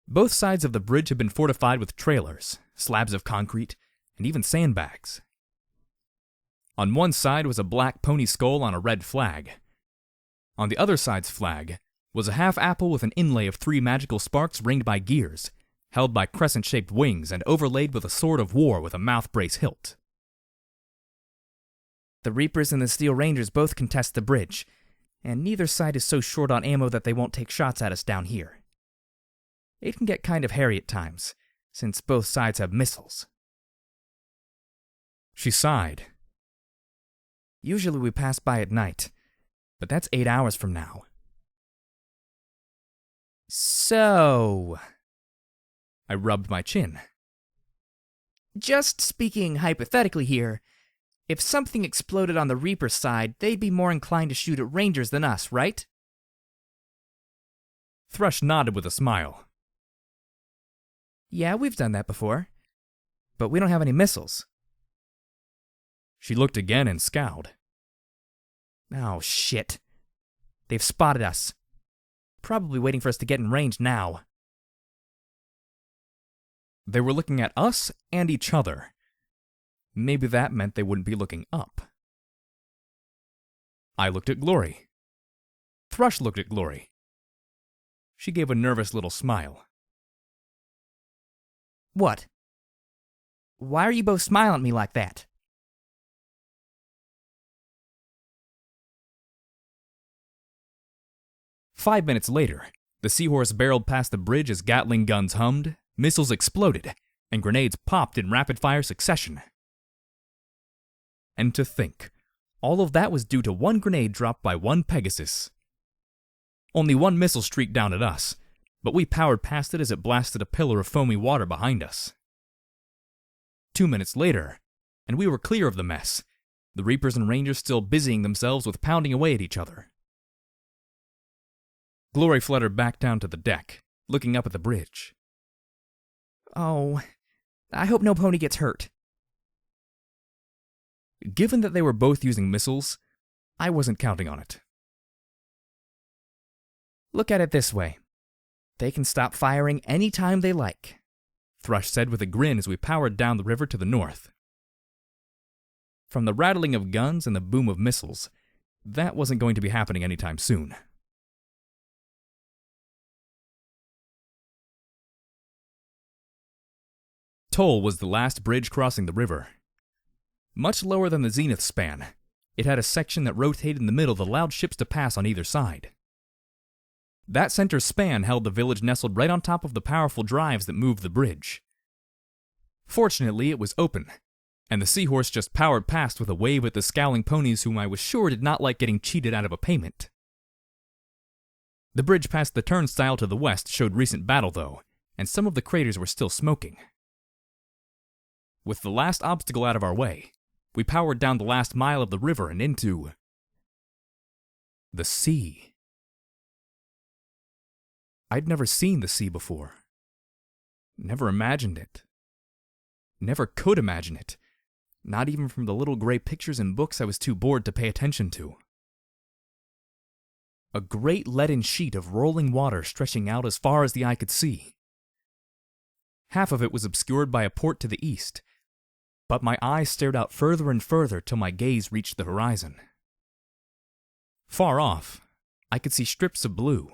Both sides of the bridge had been fortified with trailers, slabs of concrete, and even sandbags. On one side was a black pony skull on a red flag. On the other side's flag was a half apple with an inlay of 3 magical sparks ringed by gears, held by crescent-shaped wings and overlaid with a sword of war with a mouth brace hilt. The Reapers and the Steel Rangers both contest the bridge, and neither side is so short on ammo that they won't take shots at us down here. It can get kind of hairy at times, since both sides have missiles. She sighed. Usually we pass by at night, but that's 8 hours from now. So, I rubbed my chin. Just speaking hypothetically here, if something exploded on the Reaper side, they'd be more inclined to shoot at Rangers than us, right? Thrush nodded with a smile. Yeah, we've done that before. But we don't have any missiles. She looked again and scowled. Oh, shit. They've spotted us. Probably waiting for us to get in range now. They were looking at us and each other. Maybe that meant they wouldn't be looking up. I looked at Glory. Thrush looked at Glory. She gave a nervous little smile. What? Why are you both smiling at me like that? "5 minutes later, the Seahorse barreled past the bridge as Gatling guns hummed, missiles exploded, and grenades popped in rapid-fire succession. And to think, all of that was due to one grenade dropped by one Pegasus. Only one missile streaked down at us, but we powered past it as it blasted a pillar of foamy water behind us. 2 minutes later, and we were clear of the mess, the Reapers and Rangers still busying themselves with pounding away at each other. Glory fluttered back down to the deck, looking up at the bridge. Oh, I hope no pony gets hurt. Given that they were both using missiles, I wasn't counting on it. Look at it this way. They can stop firing any time they like, Thrush said with a grin as we powered down the river to the north. From the rattling of guns and the boom of missiles, that wasn't going to be happening anytime soon. Toll was the last bridge crossing the river. Much lower than the Zenith span, it had a section that rotated in the middle that allowed ships to pass on either side. That center span held the village nestled right on top of the powerful drives that moved the bridge. Fortunately, it was open, and the Seahorse just powered past with a wave at the scowling ponies whom I was sure did not like getting cheated out of a payment. The bridge past the turnstile to the west showed recent battle, though, and some of the craters were still smoking. With the last obstacle out of our way, we powered down the last mile of the river and into the sea. I'd never seen the sea before. Never imagined it. Never could imagine it. Not even from the little gray pictures and books I was too bored to pay attention to. A great leaden sheet of rolling water stretching out as far as the eye could see. Half of it was obscured by a port to the east, but my eyes stared out further and further till my gaze reached the horizon. Far off, I could see strips of blue.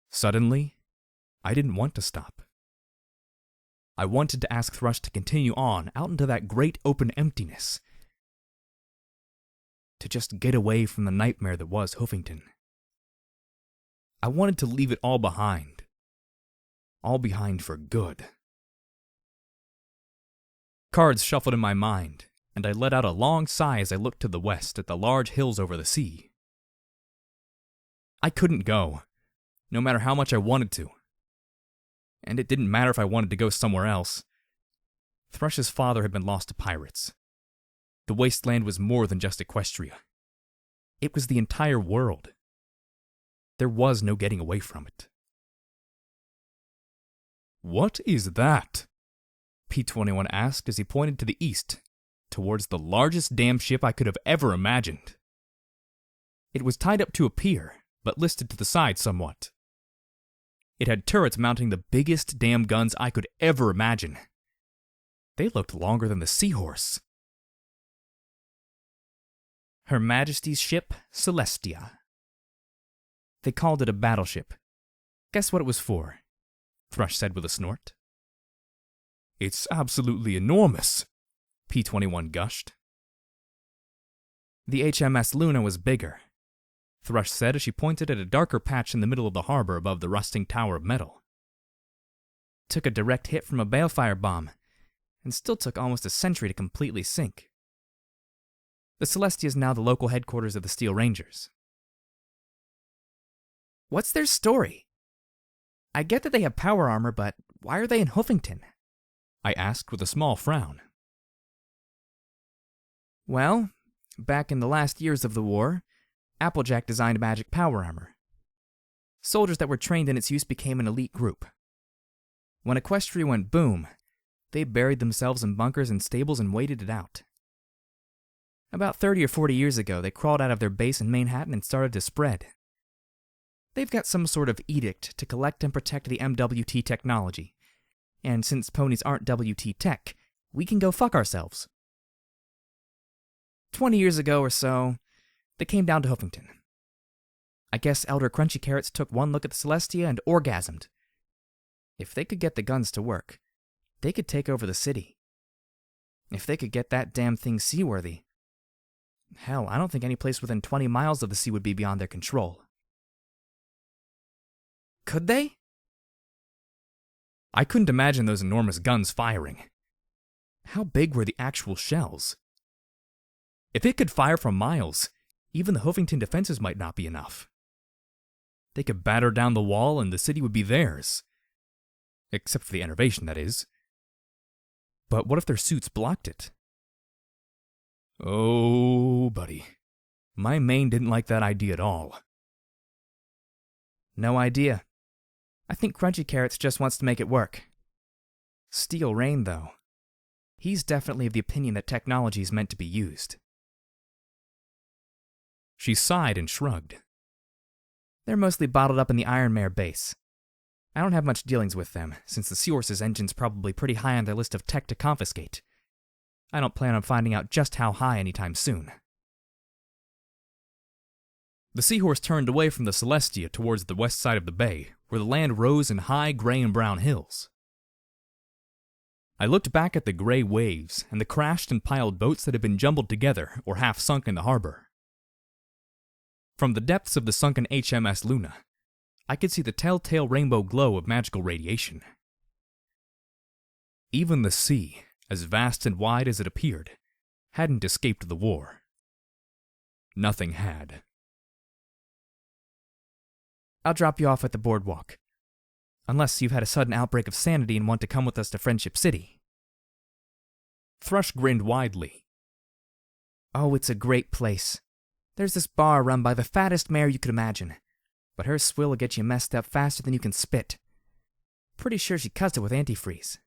Suddenly, I didn't want to stop. I wanted to ask Thrush to continue on out into that great open emptiness. To just get away from the nightmare that was Hoofington. I wanted to leave it all behind. All behind for good. Cards shuffled in my mind, and I let out a long sigh as I looked to the west at the large hills over the sea. I couldn't go, no matter how much I wanted to. And it didn't matter if I wanted to go somewhere else. Thrush's father had been lost to pirates. The wasteland was more than just Equestria. It was the entire world. There was no getting away from it. What is that? P-21 asked as he pointed to the east, towards the largest damn ship I could have ever imagined. It was tied up to a pier, but listed to the side somewhat. It had turrets mounting the biggest damn guns I could ever imagine. They looked longer than the Seahorse. Her Majesty's ship, Celestia. They called it a battleship. Guess what it was for? Thrush said with a snort. It's absolutely enormous, P-21 gushed. The HMS Luna was bigger, Thrush said as she pointed at a darker patch in the middle of the harbor above the rusting tower of metal. Took a direct hit from a balefire bomb, and still took almost a century to completely sink. The Celestia is now the local headquarters of the Steel Rangers. What's their story? I get that they have power armor, but why are they in Huffington? I asked with a small frown. Well, back in the last years of the war, Applejack designed magic power armor. Soldiers that were trained in its use became an elite group. When Equestria went boom, they buried themselves in bunkers and stables and waited it out. About 30 or 40 years ago, they crawled out of their base in Manhattan and started to spread. They've got some sort of edict to collect and protect the MWT technology. And since ponies aren't WT tech, we can go fuck ourselves. 20 years ago or so, they came down to Huffington. I guess Elder Crunchy Carrots took one look at the Celestia and orgasmed. If they could get the guns to work, they could take over the city. If they could get that damn thing seaworthy, hell, I don't think any place within 20 miles of the sea would be beyond their control. Could they? I couldn't imagine those enormous guns firing. How big were the actual shells? If it could fire from miles, even the Huffington defenses might not be enough. They could batter down the wall and the city would be theirs. Except for the enervation, that is. But what if their suits blocked it? Oh, buddy. My main didn't like that idea at all. No idea. I think Crunchy Carrots just wants to make it work. Steel Rain, though. He's definitely of the opinion that technology is meant to be used. She sighed and shrugged. They're mostly bottled up in the Iron Mare base. I don't have much dealings with them, since the Seahorse's engine's probably pretty high on their list of tech to confiscate. I don't plan on finding out just how high anytime soon. The Seahorse turned away from the Celestia towards the west side of the bay, where the land rose in high gray and brown hills. I looked back at the gray waves and the crashed and piled boats that had been jumbled together or half sunk in the harbor. From the depths of the sunken HMS Luna, I could see the telltale rainbow glow of magical radiation. Even the sea, as vast and wide as it appeared, hadn't escaped the war. Nothing had. I'll drop you off at the boardwalk. Unless you've had a sudden outbreak of sanity and want to come with us to Friendship City. Thrush grinned widely. Oh, it's a great place. There's this bar run by the fattest mare you could imagine, but her swill will get you messed up faster than you can spit. Pretty sure she cuts it with antifreeze.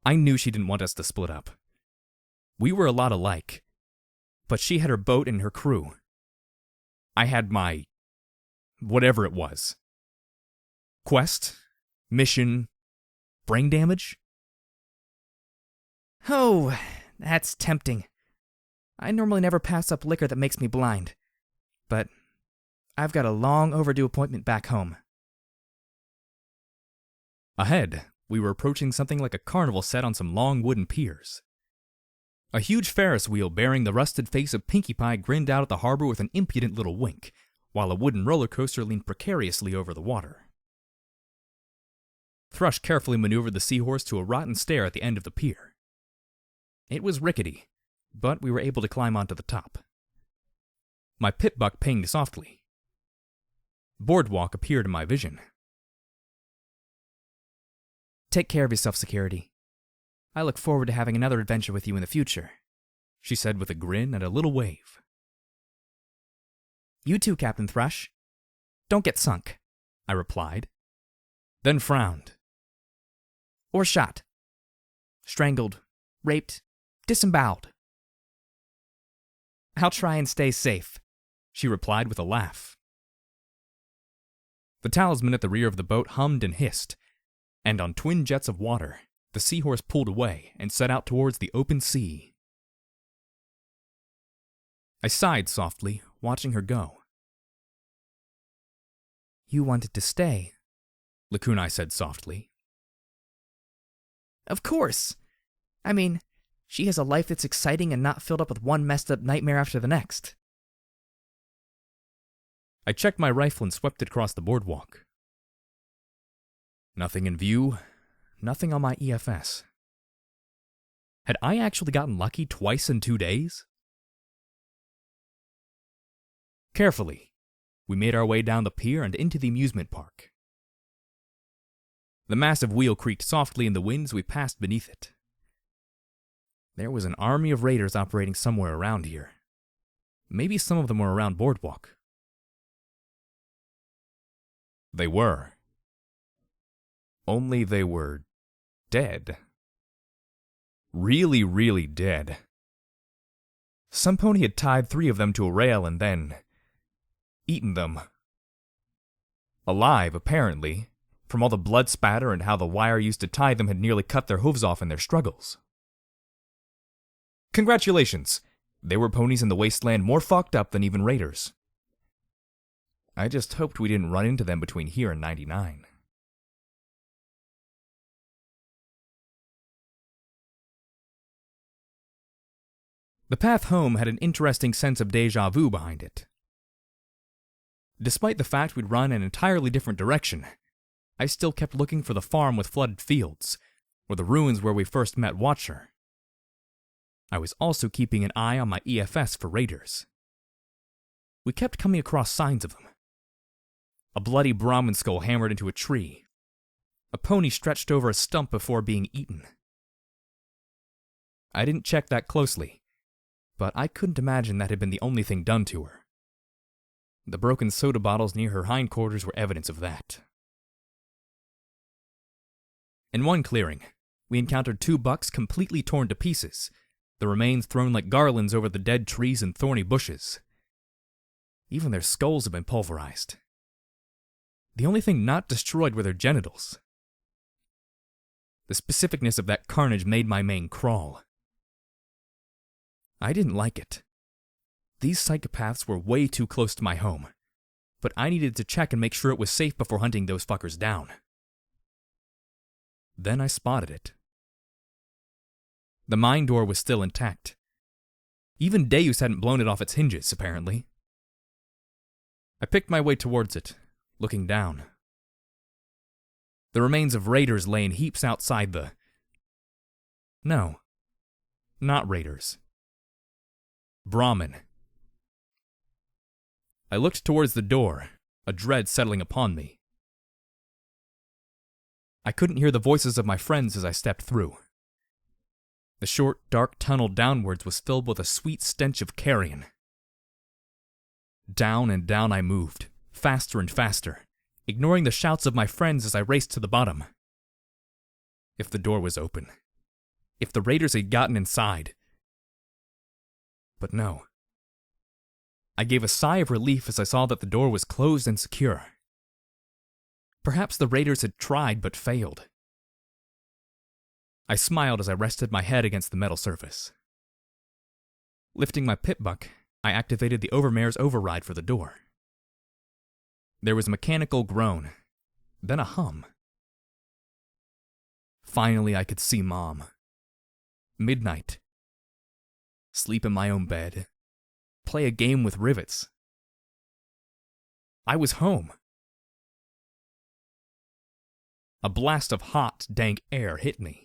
I knew she didn't want us to split up. We were a lot alike, but she had her boat and her crew. I had my whatever it was. Quest? Mission? Brain damage? Oh, that's tempting. I normally never pass up liquor that makes me blind, but I've got a long overdue appointment back home. Ahead, we were approaching something like a carnival set on some long wooden piers. A huge Ferris wheel bearing the rusted face of Pinkie Pie grinned out at the harbor with an impudent little wink, while a wooden roller coaster leaned precariously over the water. Thrush carefully maneuvered the Seahorse to a rotten stair at the end of the pier. It was rickety, but we were able to climb onto the top. My pip-buck pinged softly. Boardwalk appeared in my vision. Take care of yourself, security. I look forward to having another adventure with you in the future, she said with a grin and a little wave. You too, Captain Thrush. Don't get sunk, I replied, then frowned. Or shot. Strangled, raped, disemboweled. I'll try and stay safe, she replied with a laugh. The talisman at the rear of the boat hummed and hissed, and on twin jets of water, the seahorse pulled away and set out towards the open sea. I sighed softly, watching her go. You wanted to stay, Lakunai said softly. Of course. I mean, she has a life that's exciting and not filled up with one messed up nightmare after the next. I checked my rifle and swept it across the boardwalk. Nothing in view, nothing on my EFS. Had I actually gotten lucky twice in 2 days? Carefully, we made our way down the pier and into the amusement park. The massive wheel creaked softly in the wind as we passed beneath it. There was an army of raiders operating somewhere around here. Maybe some of them were around Boardwalk. They were. Only they were dead. Really, really dead. Some pony had tied 3 of them to a rail and then eaten them. Alive, apparently, from all the blood spatter and how the wire used to tie them had nearly cut their hooves off in their struggles. Congratulations! There were ponies in the wasteland more fucked up than even raiders. I just hoped we didn't run into them between here and 99. The path home had an interesting sense of déjà vu behind it. Despite the fact we'd run an entirely different direction, I still kept looking for the farm with flooded fields, or the ruins where we first met Watcher. I was also keeping an eye on my EFS for raiders. We kept coming across signs of them. A bloody Brahmin skull hammered into a tree. A pony stretched over a stump before being eaten. I didn't check that closely, but I couldn't imagine that had been the only thing done to her. The broken soda bottles near her hindquarters were evidence of that. In one clearing, we encountered 2 bucks completely torn to pieces, the remains thrown like garlands over the dead trees and thorny bushes. Even their skulls had been pulverized. The only thing not destroyed were their genitals. The specificness of that carnage made my mane crawl. I didn't like it. These psychopaths were way too close to my home, but I needed to check and make sure it was safe before hunting those fuckers down. Then I spotted it. The mine door was still intact. Even Deus hadn't blown it off its hinges, apparently. I picked my way towards it, looking down. The remains of raiders lay in heaps outside the... No, not raiders. Brahmin. I looked towards the door, a dread settling upon me. I couldn't hear the voices of my friends as I stepped through. The short, dark tunnel downwards was filled with a sweet stench of carrion. Down and down I moved, faster and faster, ignoring the shouts of my friends as I raced to the bottom. If the door was open. If the raiders had gotten inside. But no. I gave a sigh of relief as I saw that the door was closed and secure. Perhaps the raiders had tried but failed. I smiled as I rested my head against the metal surface. Lifting my pip-buck, I activated the Overmare's override for the door. There was a mechanical groan, then a hum. Finally I could see Mom. Midnight. Sleep in my own bed. Play a game with rivets. I was home. A blast of hot, dank air hit me.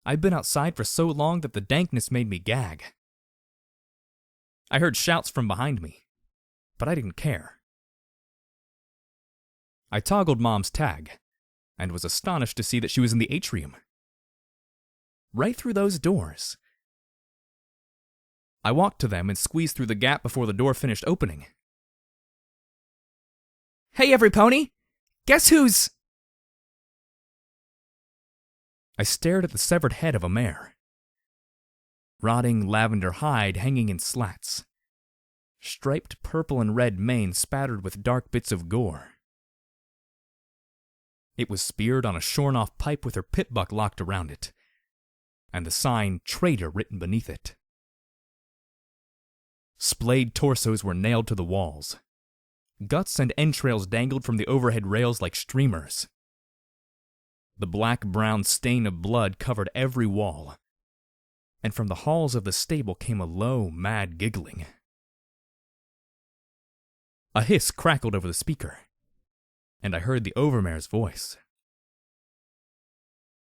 I'd been outside for so long that the dankness made me gag. I heard shouts from behind me, but I didn't care. I toggled Mom's tag, and was astonished to see that she was in the atrium. right through those doors. I walked to them and squeezed through the gap before the door finished opening. Hey, every pony! Guess who's... I stared at the severed head of a mare. Rotting lavender hide hanging in slats. Striped purple and red mane spattered with dark bits of gore. It was speared on a shorn-off pipe with her pitbuck locked around it, and the sign "Traitor" written beneath it. Splayed torsos were nailed to the walls. Guts and entrails dangled from the overhead rails like streamers. The black-brown stain of blood covered every wall, and from the halls of the stable came a low, mad giggling. A hiss crackled over the speaker, and I heard the overmare's voice.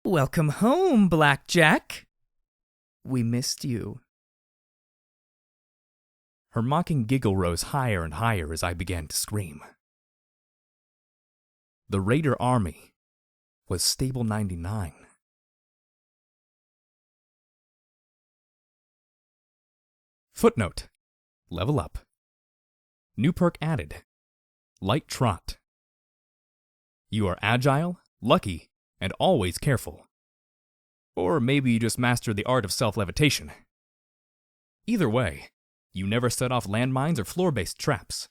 Welcome home, Blackjack. We missed you. Her mocking giggle rose higher and higher as I began to scream. The Raider army was Stable 99. Footnote: Level up. New perk added: Light Trot. You are agile, lucky, and always careful. Or maybe you just mastered the art of self-levitation. Either way, you never set off landmines or floor-based traps.